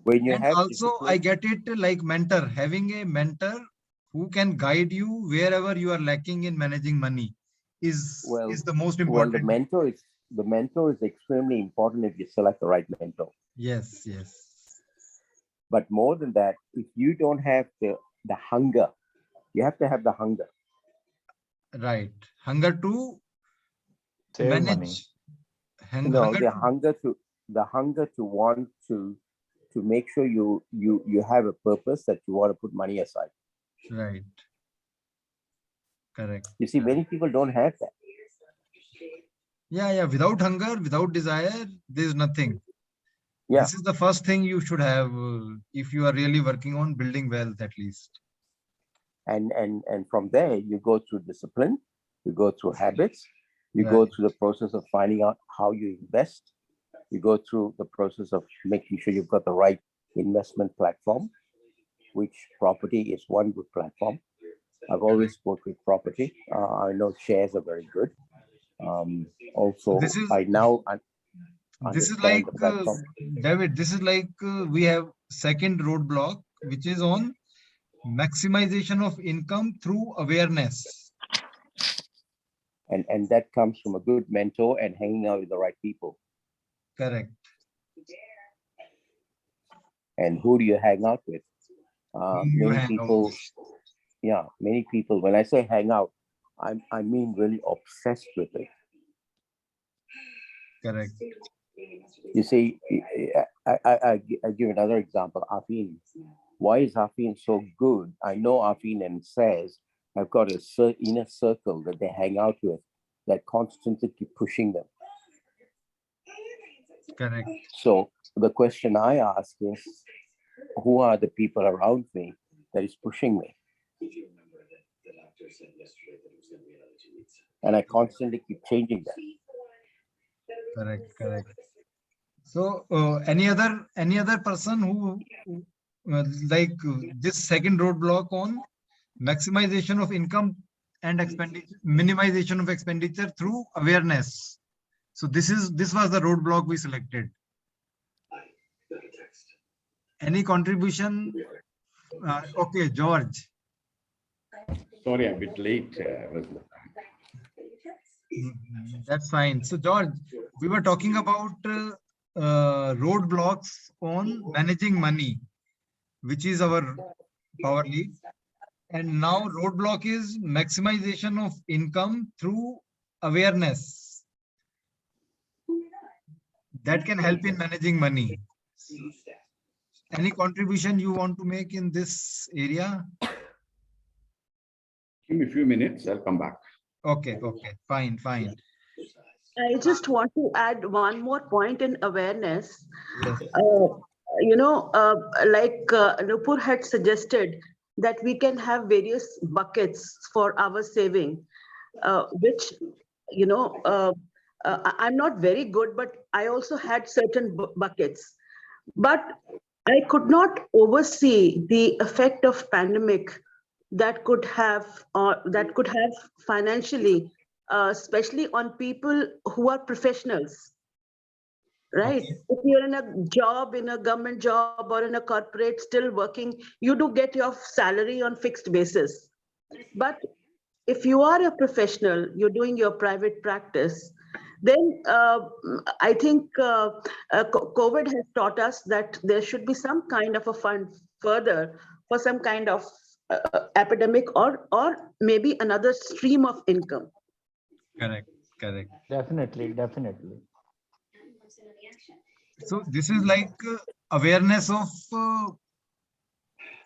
I: When you
B: and
I: have
B: also I get it like mentor, having a mentor who can guide you wherever you are lacking in managing money is the most important.
I: Well, the mentor is extremely important if you select the right mentor.
B: Yes.
I: But more than that, if you don't have the hunger, you have to have the hunger.
B: Right. Hunger to
E: Save
B: manage.
E: money.
I: The hunger to want to to make sure you have a purpose that you want to put money aside.
B: Right. Correct.
I: You see, many people don't have that.
B: Yeah. Without hunger, without desire, there's nothing.
I: Yeah.
B: This is the first thing you should have if you are really working on building wealth, at least.
I: And from there, you go through discipline, you go through habits, you go
B: Right.
I: through the process of finding out how you invest, you go through the process of making sure you've got the right investment platform, which property is one good platform. I've always worked with property. I know shares are very good. Also,
B: This is
I: I now
B: this is like
I: understand the platform.
B: David. This is like we have second roadblock, which is on maximization of income through awareness.
I: And that comes from a good mentor and hanging out with the right people.
B: Correct.
I: And who do you hang out with?
B: You
I: Many
B: hang out
I: people,
B: with.
I: yeah, many people. When I say hang out, I mean really obsessed with it.
B: Correct.
I: You see, I give another example. Afeen. Why is Afeen so good? I know Afeen and Says have got a inner circle that they hang out with that constantly keep pushing them.
B: Correct.
I: So the question I ask is, who are the people around me that is pushing me? And I constantly keep changing that.
B: Correct. So any other person who like this second roadblock on maximization of income and expenditure, minimization of expenditure through awareness. So this was the roadblock we selected. Any contribution? Okay, George.
J: Sorry, I'm a bit late.
B: That's fine. So George, we were talking about roadblocks on managing money, which is our power lead. And now roadblock is maximization of income through awareness. That can help in managing money. Any contribution you want to make in this area?
J: Give me a few minutes, I'll come back.
B: Okay, fine.
H: I just want to add one more point in awareness.
B: Yes.
H: Like Nupur had suggested that we can have various buckets for our saving, which, I'm not very good, but I also had certain buckets. But I could not oversee the effect of pandemic that could have financially, especially on people who are professionals. Right.
B: Okay.
H: If you're in a job, in a government job or in a corporate, still working, you do get your salary on fixed basis. But if you are a professional, you're doing your private practice, then I think COVID has taught us that there should be some kind of a fund further for some kind of epidemic or maybe another stream of income.
B: Correct.
E: Definitely.
B: So this is like awareness of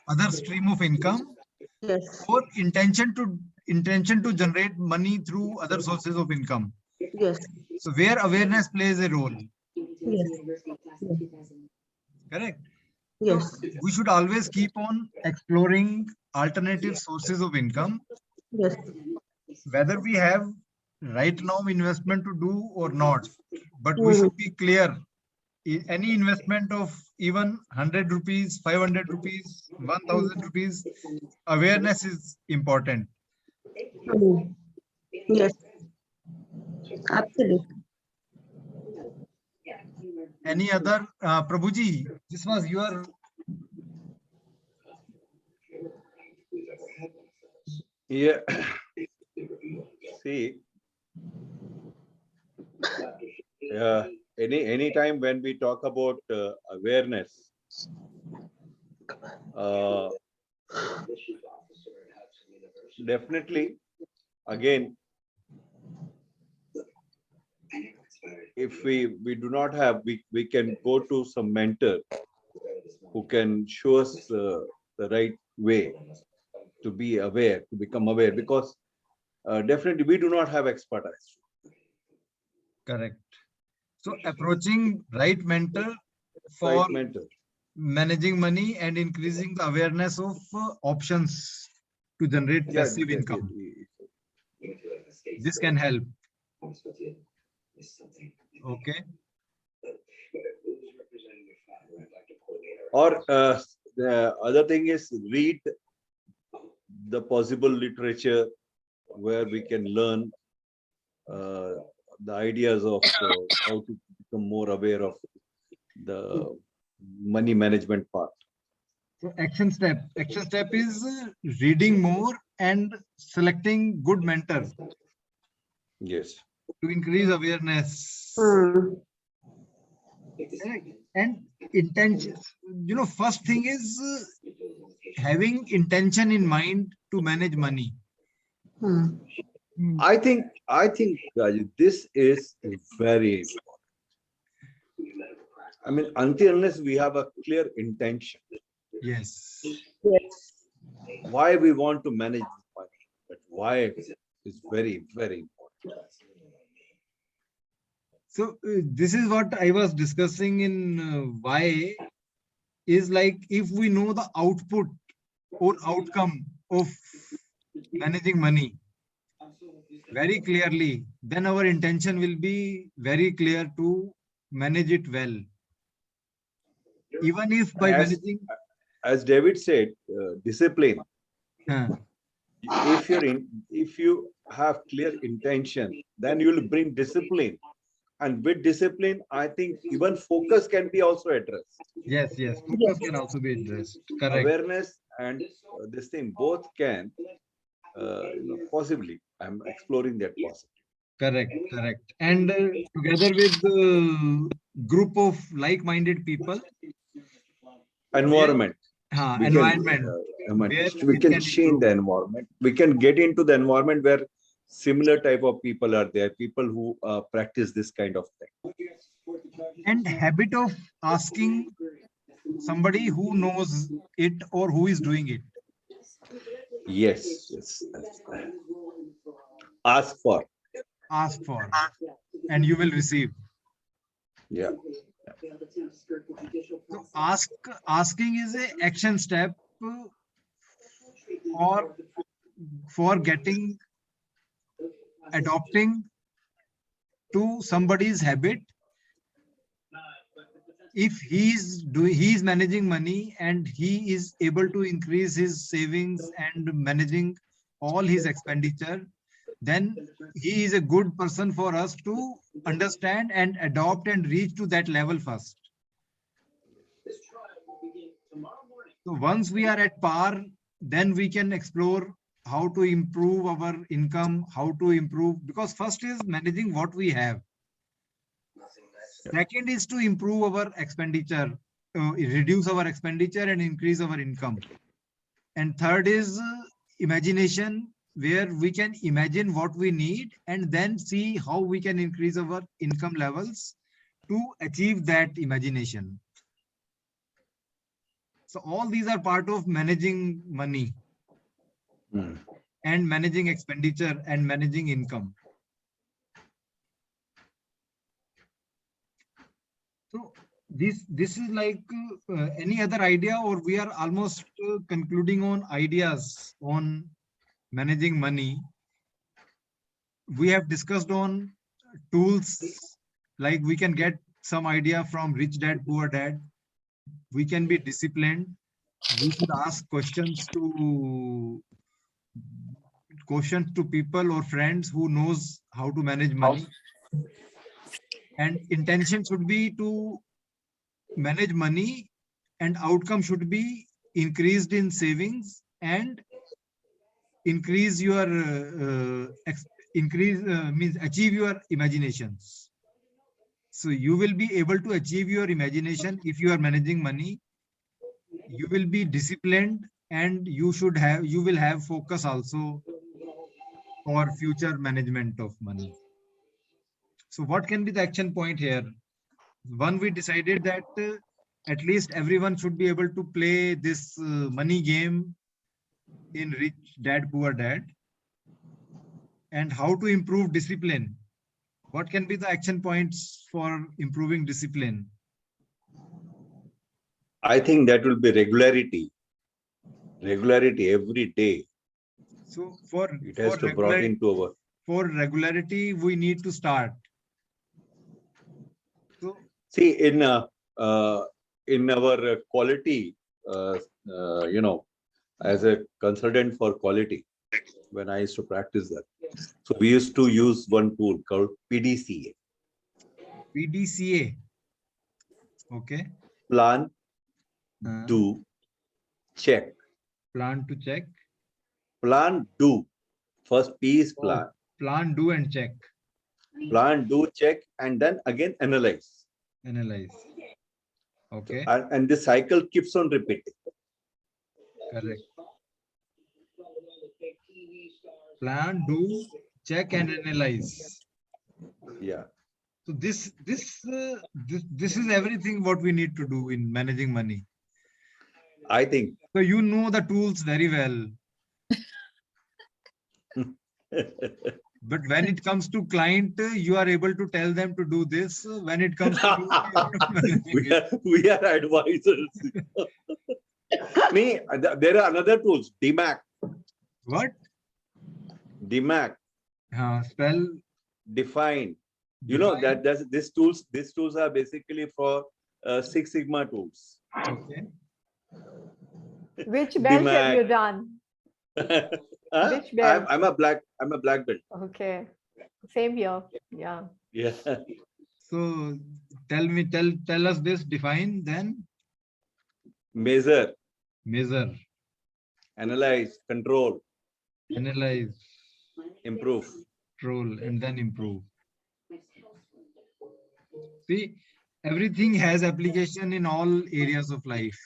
B: other stream of income.
H: Yes.
B: Or intention to generate money through other sources of income.
H: Yes.
B: So where awareness plays a role.
H: Yes.
B: Correct.
H: Yes.
B: So we should always keep on exploring alternative sources of income.
H: Yes.
B: Whether we have right now investment to do or not, but we should be clear. Any investment of even 100 rupees, 500 rupees, 1000 rupees, awareness is important.
H: Yes, absolutely.
B: Any other, Prabhuji, this was your.
A: Yeah. See, any time when we talk about awareness, definitely, again, if we do not have, we can go to some mentor who can show us the right way to be aware, to become aware, because definitely we do not have expertise.
B: Correct. So approaching right mentor for
A: Right mentor.
B: managing money and increasing the awareness of options to generate
A: Yeah,
B: passive income. This can help. Okay.
A: Or the other thing is read the possible literature where we can learn the ideas of how to become more aware of the money management part.
B: So action step. Action step is reading more and selecting good mentors
A: Yes.
B: to increase awareness. And intention. You know, first thing is having intention in mind to manage money.
A: I think Raju, this is very important. I mean, until unless we have a clear intention.
B: Yes.
A: Why we want to manage money, but why is very, very important.
B: So this is what I was discussing in why is like if we know the output or outcome of managing money very clearly, then our intention will be very clear to manage it well. Even if by managing,
A: as David said, discipline. If you have clear intention, then you will bring discipline, and with discipline, I think even focus can be also addressed.
B: Yes, focus can also be addressed. Correct.
A: Awareness and this thing both can possibly. I'm exploring that possibility.
B: Correct. And together with the group of like-minded people,
A: environment.
B: Environment.
A: We can change the environment. We can get into the environment where similar type of people are there, people who practice this kind of thing.
B: And habit of asking somebody who knows it or who is doing it.
A: Yes. Ask for,
B: and you will receive.
A: Yeah.
B: So asking is a action step or for adopting to somebody's habit. If he's managing money and he is able to increase his savings and managing all his expenditure, then he is a good person for us to understand and adopt and reach to that level first. So once we are at par, then we can explore how to improve our income, how to improve, because first is managing what we have. Second is to improve our expenditure, reduce our expenditure and increase our income. And third is imagination, where we can imagine what we need and then see how we can increase our income levels to achieve that imagination. So all these are part of managing money and managing expenditure and managing income. So this is like any other idea, or we are almost concluding on ideas on managing money. We have discussed on tools, like we can get some idea from Rich Dad, Poor Dad. We can be disciplined. We should ask questions to people or friends who knows how to manage money. And intention should be to manage money, and outcome should be increased in savings and increase your means achieve your imaginations. So you will be able to achieve your imagination if you are managing money. You will be disciplined, and you will have focus also for future management of money. So what can be the action point here? One, we decided that at least everyone should be able to play this money game in Rich Dad, Poor Dad. And how to improve discipline. What can be the action points for improving discipline?
A: I think that will be regularity. Regularity every day.
B: So for
A: It has to brought into our.
B: For regularity, we need to start. So
A: See, in our quality, as a consultant for quality, when I used to practice that, so we used to use one tool called PDCA.
B: PDCA. Okay.
A: Plan, do, check.
B: Plan to check.
A: Plan, do. First P is plan.
B: Plan, do, and check.
A: Plan, do, check, and then again analyze.
B: Analyze. Okay.
A: And this cycle keeps on repeating.
B: Correct. Plan, do, check, and analyze.
A: Yeah.
B: So this is everything what we need to do in managing money.
A: I think.
B: So you know the tools very well. But when it comes to client, you are able to tell them to do this. When it comes to
A: we are advisors. There are another tools. DMAC.
B: What?
A: DMAC.
B: Spell.
A: Define. You know that these tools are basically for Six Sigma tools.
B: Okay.
F: Which belt have you done? Which belt?
A: I'm a black belt.
F: Okay. Same here. Yeah.
A: Yeah.
B: So tell us this, define, then
A: measure,
B: analyze,
A: control,
B: improve, and then improve. See, everything has application in all areas of life.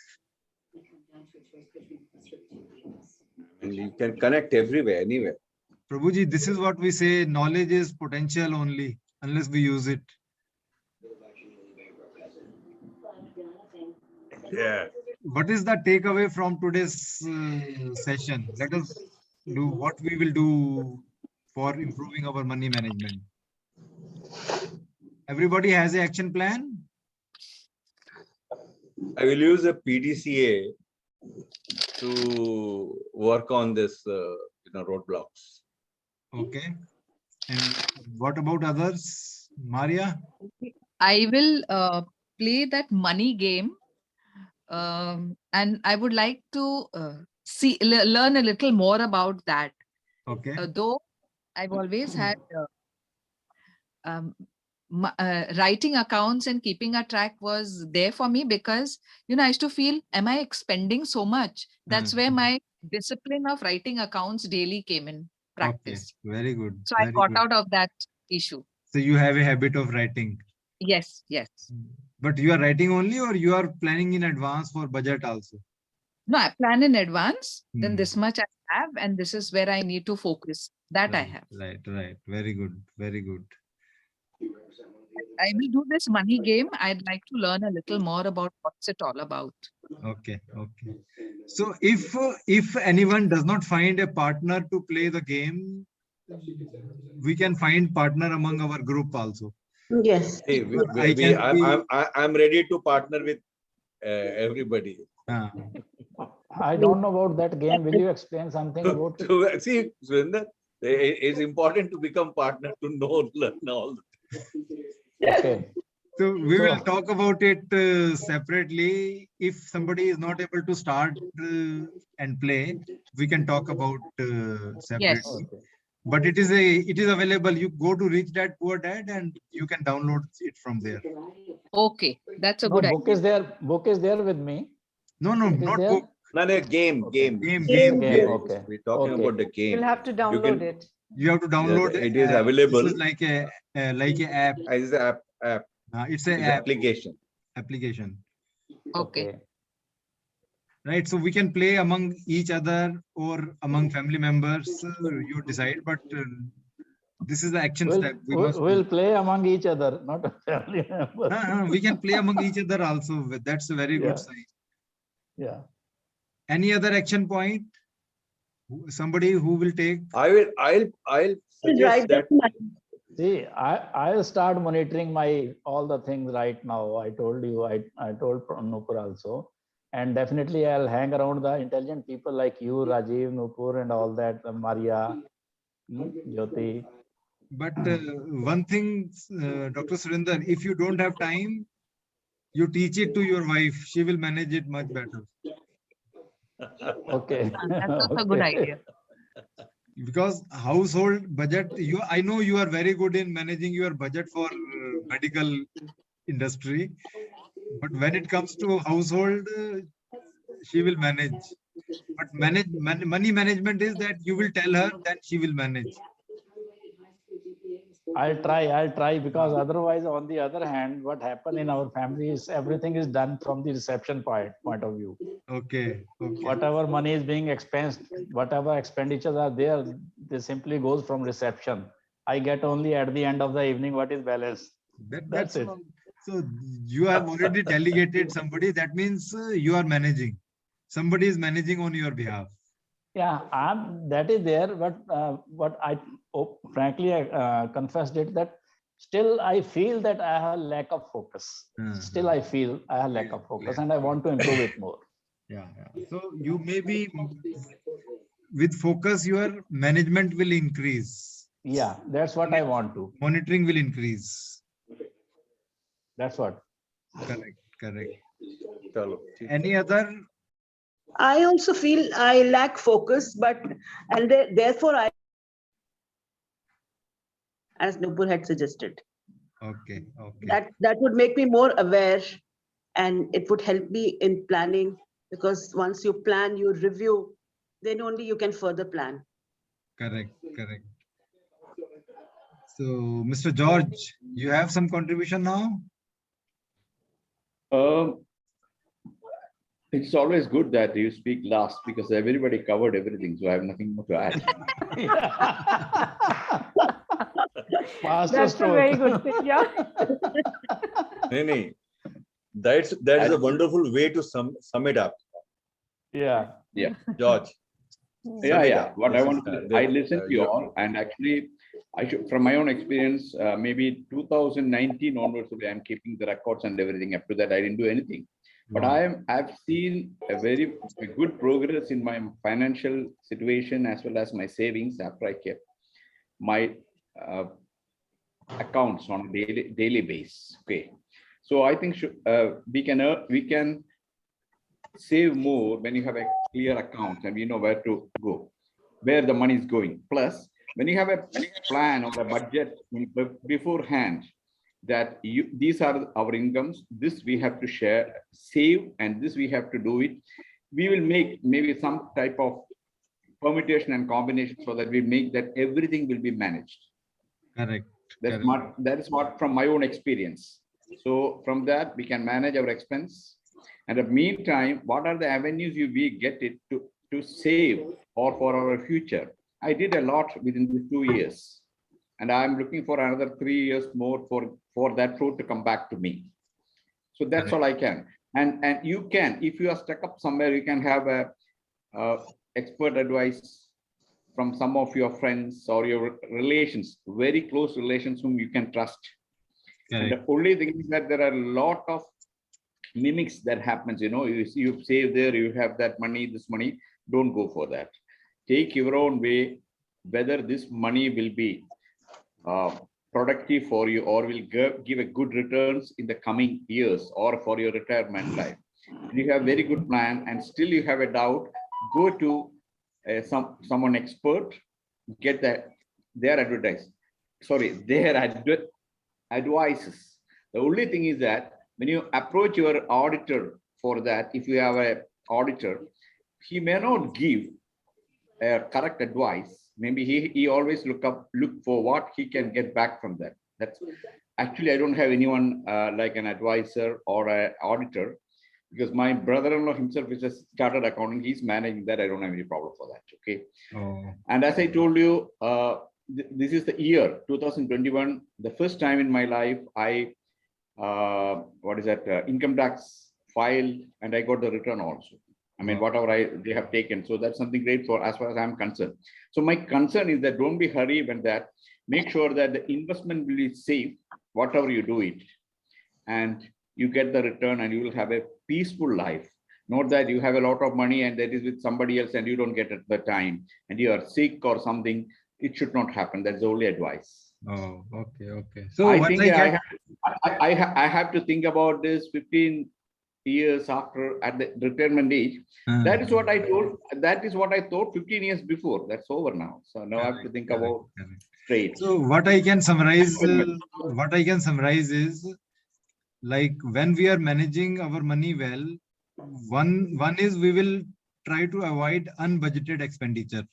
A: And you can connect everywhere, anywhere.
B: Prabhuji, this is what we say, knowledge is potential only, unless we use it.
A: Yeah.
B: What is the takeaway from today's session? Let us do what we will do for improving our money management. Everybody has an action plan?
A: I will use a PDCA to work on this, roadblocks.
B: Okay. And what about others? Maria?
C: I will play that money game. And I would like to learn a little more about that.
B: Okay.
C: Though I've always had writing accounts and keeping a track was there for me because, I used to feel, am I expending so much? That's where my discipline of writing accounts daily came in practice.
B: Okay. Very good.
C: So I got out of that issue.
B: So you have a habit of writing?
C: Yes, yes.
B: But you are writing only, or you are planning in advance for budget also?
C: No, I plan in advance. Then this much I have, and this is where I need to focus. That
B: right,
C: I have.
B: Right. Very good. Very good.
C: I will do this money game. I'd like to learn a little more about what's it all about.
B: Okay. So if anyone does not find a partner to play the game, we can find partner among our group also.
H: Yes.
A: Hey, I'm ready to partner with everybody.
E: I don't know about that game. Will you explain something about it?
A: See, Surinder, it's important to become partner to learn all.
E: Okay.
B: So we will talk about it separately. If somebody is not able to start and play, we can talk about separately.
C: Yes.
B: Okay. But it is available. You go to Rich Dad Poor Dad and you can download it from there.
C: Okay, that's a good
E: idea.
C: idea.
E: Book is there with me.
B: No, not
E: there?
B: book.
A: No, game.
E: Okay.
A: We're talking about the game.
F: You'll have to download it.
B: You have to download
A: it. It is available.
B: This is like a app.
A: It's an app.
B: It's an
A: application.
C: Okay.
B: Right, so we can play among each other or among family members. You decide, but This is the action step. We must
E: We'll
B: do.
E: play among each other, not a family member.
B: We can play among each other also. That's a very
E: Yeah.
B: good sign.
E: Yeah.
B: Any other action point? Somebody who will take?
A: I'll suggest
H: Write
A: that.
H: down my
E: See, I'll start monitoring all the things right now. I told you, I told Nupur also. And definitely I'll hang around the intelligent people like you, Rajiv, Nupur, and all that, Maria, Jyoti.
B: But one thing, Dr. Surinder, if you don't have time, you teach it to your wife. She will manage it much better.
E: Okay.
C: That's also a good idea.
B: Because household budget, I know you are very good in managing your budget for medical industry, but when it comes to household, she will manage. But money management is that you will tell her, that she will manage.
E: I'll try, because otherwise, on the other hand, what happened in our family is everything is done from the reception point of view.
B: Okay.
E: Whatever money is being expensed, whatever expenditures are there, they simply goes from reception. I get only at the end of the evening what is balance. That's it.
B: So you have already delegated somebody. That means you are managing. Somebody is managing on your behalf.
E: Yeah, that is there, but what I frankly confessed it that still I feel that I have lack of focus. Still I feel I have lack of focus, and I want to improve it more.
B: Yeah. So you maybe with focus, your management will increase.
E: Yeah, that's what I want to.
B: Monitoring will increase.
E: That's what.
B: Correct. Any other?
H: I also feel I lack focus, and therefore I, as Nupur had suggested.
B: Okay.
H: That would make me more aware, and it would help me in planning, because once you plan, you review, then only you can further plan.
B: Correct. So, Mr. George, you have some contribution now?
J: It's always good that you speak last, because everybody covered everything, so I have nothing more to add.
F: That's a very good thing. Yeah.
A: Nee. That's a wonderful way to sum it up.
E: Yeah.
A: George.
J: Yeah. What I want to, I listened to you all, and actually, I should, from my own experience, maybe 2019 onwards, I'm keeping the records and everything. Up to that, I didn't do anything. But I've seen a good progress in my financial situation as well as my savings after I kept my accounts on a daily basis. Okay, so I think we can save more when you have a clear account and we know where to go, where the money is going. Plus, when you have a plan or a budget beforehand, that these are our incomes, this we have to save, and this we have to do it. We will make maybe some type of permutation and combination so that we make that everything will be managed.
B: Correct.
J: That is what from my own experience. So from that, we can manage our expense. And in the meantime, what are the avenues we get it to save or for our future? I did a lot within the 2 years. And I'm looking for another 3 years more for that fruit to come back to me. So that's all I can. And you can, if you are stuck up somewhere, you can have a expert advice from some of your friends or your relations, very close relations whom you can trust. And the only thing is that there are a lot of mimics that happens. You save there, you have that money, this money. Don't go for that. Take your own way, whether this money will be productive for you or will give a good returns in the coming years or for your retirement life. If you have very good plan and still you have a doubt, go to someone expert, get their advices. The only thing is that when you approach your auditor for that, if you have an auditor, he may not give a correct advice. Maybe he always look for what he can get back from that. That's actually, I don't have anyone like an advisor or an auditor, because my brother-in-law himself is a chartered accountant. He's managing that. I don't have any problem for that. Okay. And as I told you, this is the year 2021, the first time in my life I income tax filed, and I got the return also. I mean, whatever they have taken. So that's something great for as far as I'm concerned. So my concern is that don't be hurried when that. Make sure that the investment will be safe, whatever you do it, and you get the return, and you will have a peaceful life. Not that you have a lot of money and that is with somebody else and you don't get it at the time and you are sick or something. It should not happen. That's the only advice.
B: Oh, okay. So
J: I
B: what
J: think I have to think about this 15 years after at the retirement age. That is what I told. That is what I thought 15 years before. That's over now. So now I have to think about straight.
B: So what I can summarize, is like when we are managing our money well, one is we will try to avoid unbudgeted expenditure.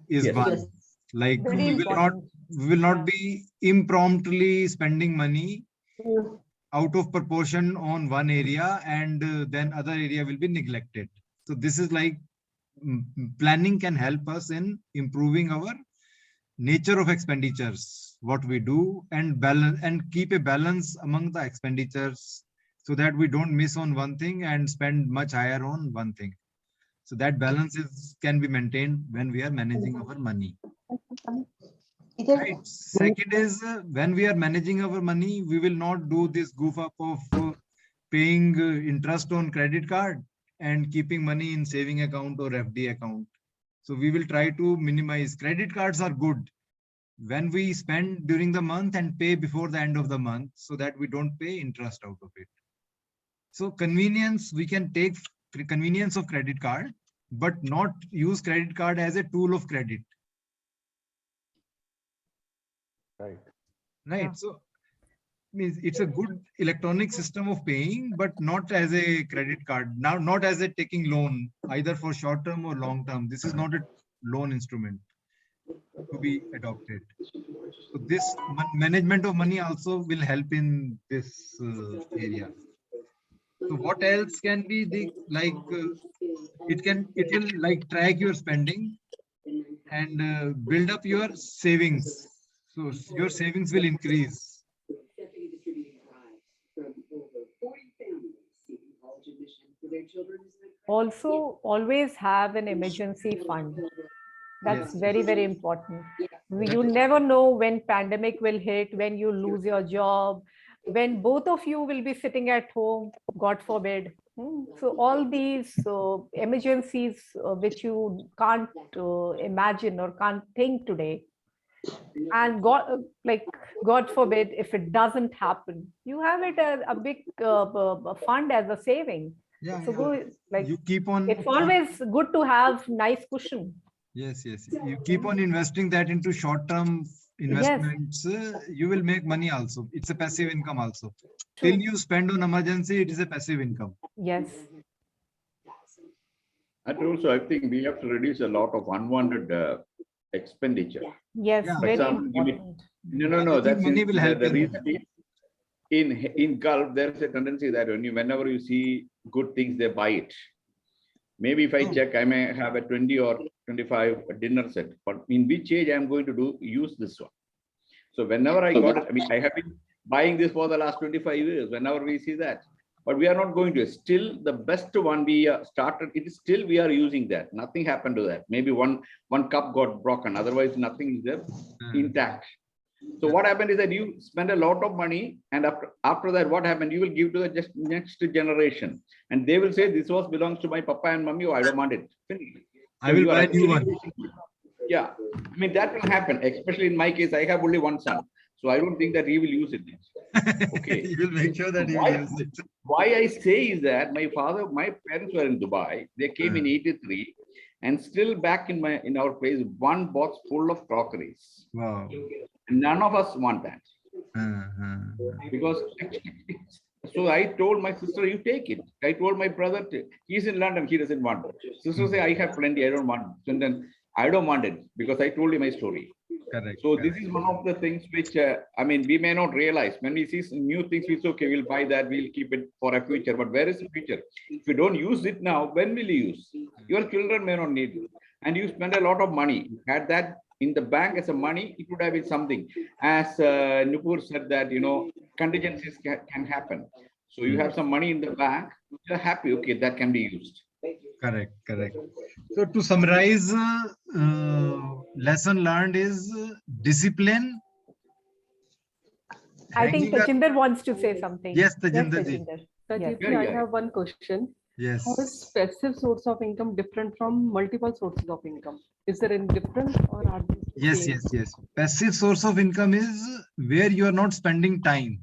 B: Is
J: Yes.
B: one.
H: Yes.
B: Like
F: Very
B: we
F: important.
B: will not be impromptly spending money
H: Mm.
B: out of proportion on one area, and then other area will be neglected. So this is like planning can help us in improving our nature of expenditures, what we do, and balance and keep a balance among the expenditures so that we don't miss on one thing and spend much higher on one thing. So that balance can be maintained when we are managing our money. Right. Second is when we are managing our money, we will not do this goof up of paying interest on credit card and keeping money in saving account or FD account. So we will try to minimize. Credit cards are good when we spend during the month and pay before the end of the month so that we don't pay interest out of it. So convenience, we can take convenience of credit card, but not use credit card as a tool of credit.
A: Right.
B: Right. So means it's a good electronic system of paying, but not as a credit card. Now, not as a taking loan, either for short term or long term. This is not a loan instrument to be adopted. So this management of money also will help in this area. So what else can be the it will like track your spending and build up your savings. So your savings will increase.
F: Also, always have an emergency fund. That's
B: Yes.
F: very, very important. You never know when pandemic will hit, when you lose your job, when both of you will be sitting at home, God forbid. So all these emergencies which you can't imagine or can't think today, and God forbid if it doesn't happen, you have it as a big fund as a saving.
B: Yeah.
F: So go, like
B: You keep on.
F: it's always good to have nice cushion.
B: Yes. You keep on investing that into short-term investments. You will make money also. It's a passive income also.
F: True.
B: Till you spend on emergency, it is a passive income.
F: Yes.
J: And also, I think we have to reduce a lot of unwanted expenditure.
F: Yes,
B: Yeah.
J: For
F: very
J: example,
F: important.
J: No.
B: I think
J: That's
B: money will help
J: the
B: in
J: reason is in Gulf, there is a tendency that whenever you see good things, they buy it. Maybe if I check, I may have a 20 or 25 dinner set, but in which age I'm going to use this one. So whenever I got it, I mean, I have been buying this for the last 25 years, whenever we see that, but we are not going to. Still, the best one we started, it is still we are using that. Nothing happened to that. Maybe one cup got broken, otherwise nothing is there intact. So what happened is that you spend a lot of money, and after that, what happened? You will give to the next generation, and they will say, "This belongs to my papa and mummy. Oh, I don't want it. Finish."
B: I will buy a new one.
J: Yeah, I mean that will happen. Especially in my case, I have only one son, so I don't think that he will use it. Okay,
B: You will make sure that you use it.
J: Why I say is that my parents were in Dubai. They came in '83, and still back in our place, one box full of crockeries.
B: Wow.
J: None of us want that. Because so I told my sister, you take it. I told my brother, he's in London, he doesn't want it. Sister say, I have plenty, I don't want it. And then I don't want it because I told you my story.
B: Correct.
J: So this is one of the things which, I mean, we may not realize. When we see some new things, we say, okay, we'll buy that, we'll keep it for a future. But where is the future? If you don't use it now, when will you use? Your children may not need it. And you spend a lot of money. Had that in the bank as a money, it would have been something. As Nupur said that, contingencies can happen. So you have some money in the bank, you're happy, okay, that can be used.
B: Correct. So to summarize, lesson learned is discipline.
F: I think Tajinder wants to say something.
B: Yes, Tajinder ji.
F: Tajinder.
D: Rajiv,
J: Yeah,
D: I
J: yeah.
D: have one question.
B: Yes.
D: How is passive source of income different from multiple sources of income? Is there any difference or are they the same?
B: Yes. Passive source of income is where you are not spending time.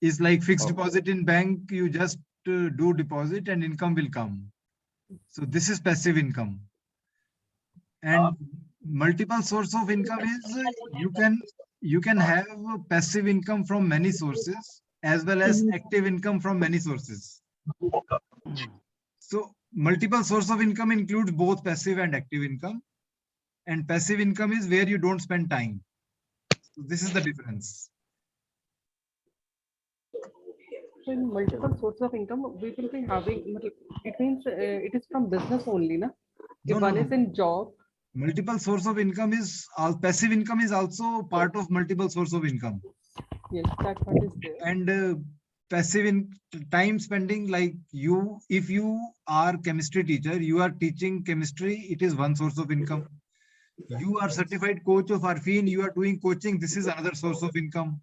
B: It's like fixed deposit in bank. You just do deposit and income will come. So this is passive income. And multiple source of income is you can have passive income from many sources as well as active income from many sources. So multiple source of income includes both passive and active income. And passive income is where you don't spend time. So this is the difference.
D: So in multiple sources of income, we will be having, it means it is from business only, na? If
B: No,
D: one
B: no.
D: is in job.
B: Multiple source of income is passive income is also part of multiple source of income.
D: Yes, that part is there.
B: And passive in time spending, like if you are chemistry teacher, you are teaching chemistry, it is one source of income. You are certified coach of Arfin, you are doing coaching, this is another source of income.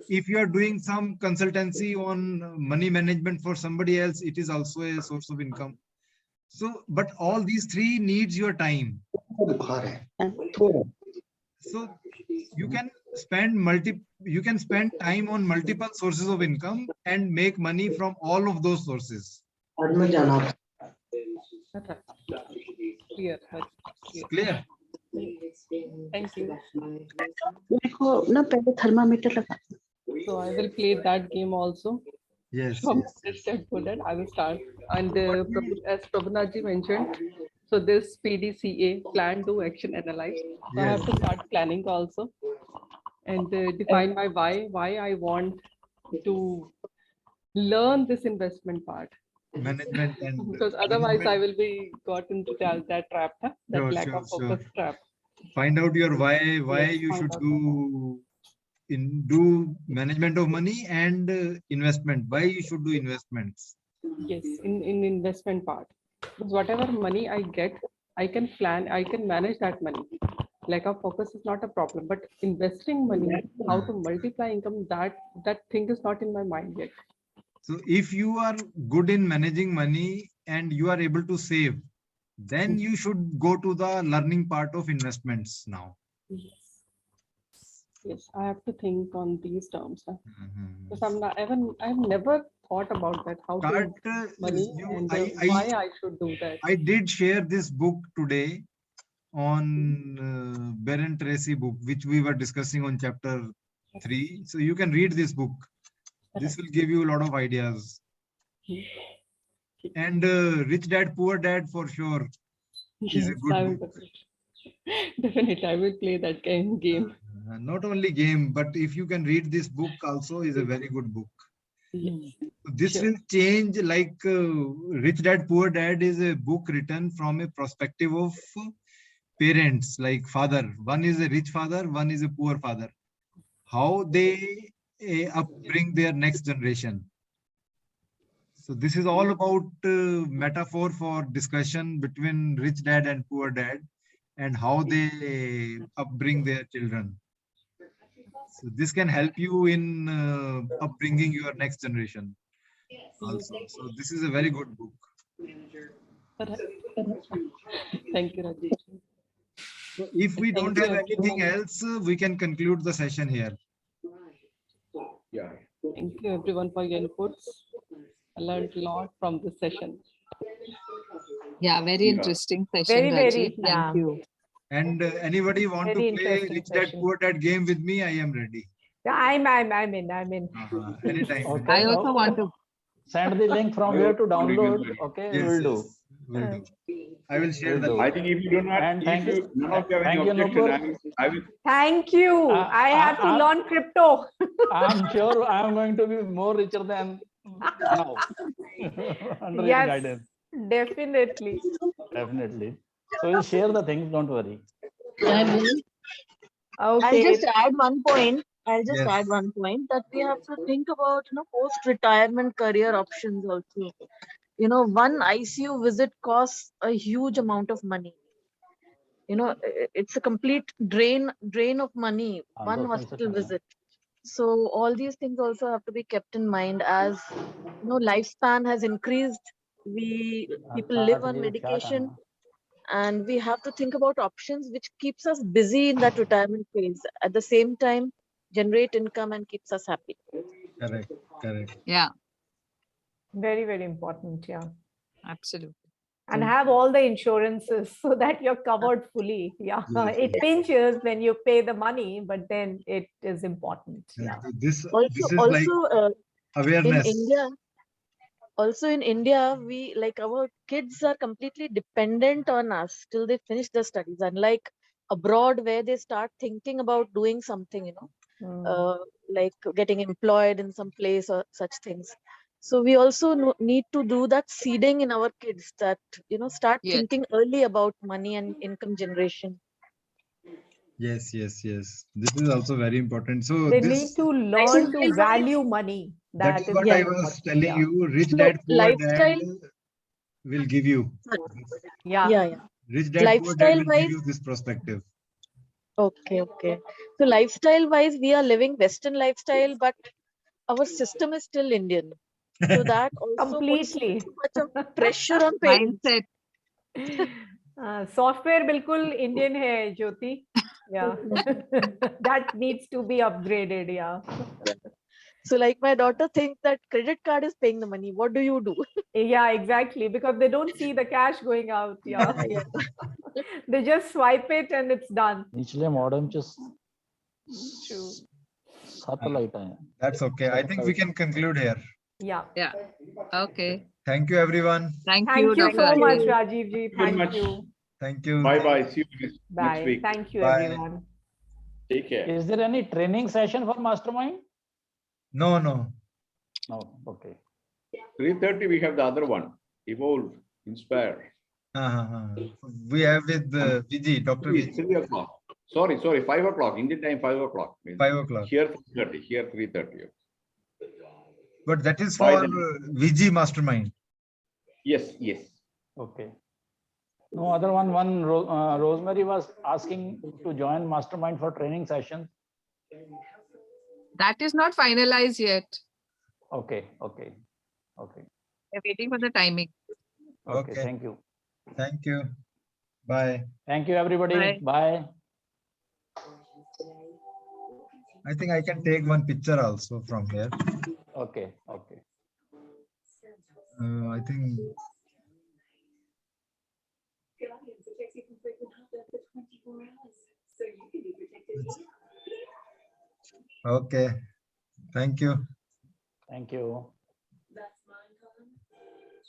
B: If you are doing some consultancy on money management for somebody else, it is also a source of income. So, but all these three needs your time. So you can spend time on multiple sources of income and make money from all of those sources.
D: Clear.
B: Clear?
D: Thank you.
H: ना पहले thermometer लगा.
D: So I will play that game also.
B: Yes.
D: From this step to that, I will start. And as Prabhunaji mentioned, so this PDCA, plan, do, action, analyze. So I have to start planning also and define my why I want to learn this investment part.
B: Management and
D: Because otherwise I will be got into that trap, huh? That lack of focus trap.
B: Find out your why
D: Yes,
B: you
D: find
B: should
D: out
B: do management of money and investment. Why you should do investments?
D: Yes, in investment part. Because whatever money I get, I can plan, I can manage that money. Lack of focus is not a problem, but investing money, how to multiply income, that thing is not in my mind yet.
B: So if you are good in managing money and you are able to save, then you should go to the learning part of investments now.
D: Yes, I have to think on these terms. Huh? Because I've never thought about that, how to money and why I should do that.
B: I did share this book today on Baron Tracy book, which we were discussing on chapter 3. So you can read this book. This will give you a lot of ideas. And Rich Dad, Poor Dad for sure is a good book.
D: Definitely, I will play that game.
B: Not only game, but if you can read this book also is a very good book.
D: Yes.
B: This will change, like Rich Dad, Poor Dad is a book written from a perspective of parents, like father. One is a rich father, one is a poor father. How they upbring their next generation. So this is all about metaphor for discussion between rich dad and poor dad and how they upbring their children. So this can help you in upbringing your next generation also. So this is a very good book.
D: Thank you, Rajesh.
B: So if we don't have anything else, we can conclude the session here.
J: Yeah.
D: Thank you everyone for your inputs. I learned a lot from this session.
C: Yeah, very interesting session, Rajiv. Thank you.
B: And anybody want
F: Very
B: to play
F: interesting
B: Rich Dad,
F: session.
B: Poor Dad game with me? I am ready.
F: I'm in.
B: Anytime.
E: Okay.
C: I also want to.
E: Send the link from where to download. Okay,
B: Yes,
E: we'll do.
B: Will do. I will share
E: Will
B: the
E: do.
B: link.
J: I think if you do not,
E: And
J: if
E: thank
J: you
E: you.
J: none of you have any
E: Thank you,
J: objection,
E: Nupur.
J: I will.
F: Thank you. I have to learn crypto.
E: I'm sure I'm going to be more richer than now under your
F: Yes,
E: guidance.
F: definitely.
E: Definitely. So we'll share the things, don't worry.
G: I'll
F: Okay.
G: just add one point. I'll just
B: Yes.
G: add one point that we have to think about, post-retirement career options also. One ICU visit costs a huge amount of money. It's a complete drain of money, one hospital visit. So all these things also have to be kept in mind as, lifespan has increased. People live on medication, and we have to think about options which keeps us busy in that retirement phase. At the same time, generate income and keeps us happy.
B: Correct.
C: Yeah,
F: Very, very important. Yeah.
C: absolutely.
F: And have all the insurances so that you're covered fully. Yeah.
B: Yes,
F: It pinches when you pay the money, but then it is important. Yeah.
B: This is
G: Also,
B: like
G: in
B: awareness.
G: India, we our kids are completely dependent on us till they finish their studies. Unlike abroad, where they start thinking about doing something, like getting employed in some place or such things. So we also need to do that seeding in our kids, that start
C: Yes.
G: thinking early about money and income generation.
B: Yes. This is also very important. So
F: They
B: this
F: need to learn to value money.
B: that is
F: is
B: what
F: very
B: I was
F: important.
B: telling
F: Yeah.
B: you. Rich
G: So
B: dad, poor dad
G: lifestyle,
B: will give you.
F: Yeah.
B: Rich dad, poor dad
G: Lifestyle
B: will give
G: wise,
B: you this perspective.
G: okay. So lifestyle wise, we are living Western lifestyle, but our system is still Indian. So that also puts
F: Completely.
G: too much of pressure on parents.
C: Mindset.
F: Software बिल्कुल Indian है, Jyoti. Yeah. That needs to be upgraded. Yeah.
G: So like my daughter thinks that credit card is paying the money. What do you do?
F: Yeah, exactly. Because they don't see the cash going out. Yeah.
G: Yeah.
F: They just swipe it and it's done.
E: निचले modern just
F: True.
E: satellite है.
B: That's okay. I think we can conclude here.
F: Yeah.
C: Yeah. Okay.
B: Thank you, everyone.
C: Thank
F: Thank
C: you,
F: you
C: Dr.
F: so much,
C: Rajeev.
F: Rajiv ji.
J: Very
F: Thank
J: much.
F: you.
B: Thank you.
J: Bye. See you next
F: Bye.
J: week.
F: Thank you,
B: Bye.
F: everyone.
J: Take care.
E: Is there any training session for Mastermind?
B: No.
E: No. Okay.
J: 3:30 we have the other one. Evolve, inspire.
B: We have with Viji, Dr. Viji.
J: 3 o'clock. Sorry, 5 o'clock. Indian time 5 o'clock.
B: 5 o'clock.
J: Here 3:30. Here 3:30.
B: But that is
J: Bye
B: for
J: then.
B: Viji Mastermind.
J: Yes.
E: Okay. No other one. Rosemary was asking to join Mastermind for training session.
C: That is not finalized yet.
E: Okay.
C: We're waiting for the timing.
E: Okay.
B: Okay.
E: Thank you.
B: Thank you. Bye.
E: Thank you, everybody.
C: Bye.
E: Bye.
B: I think I can take one picture also from here.
E: Okay.
B: I think. Okay. Thank you.
E: Thank you.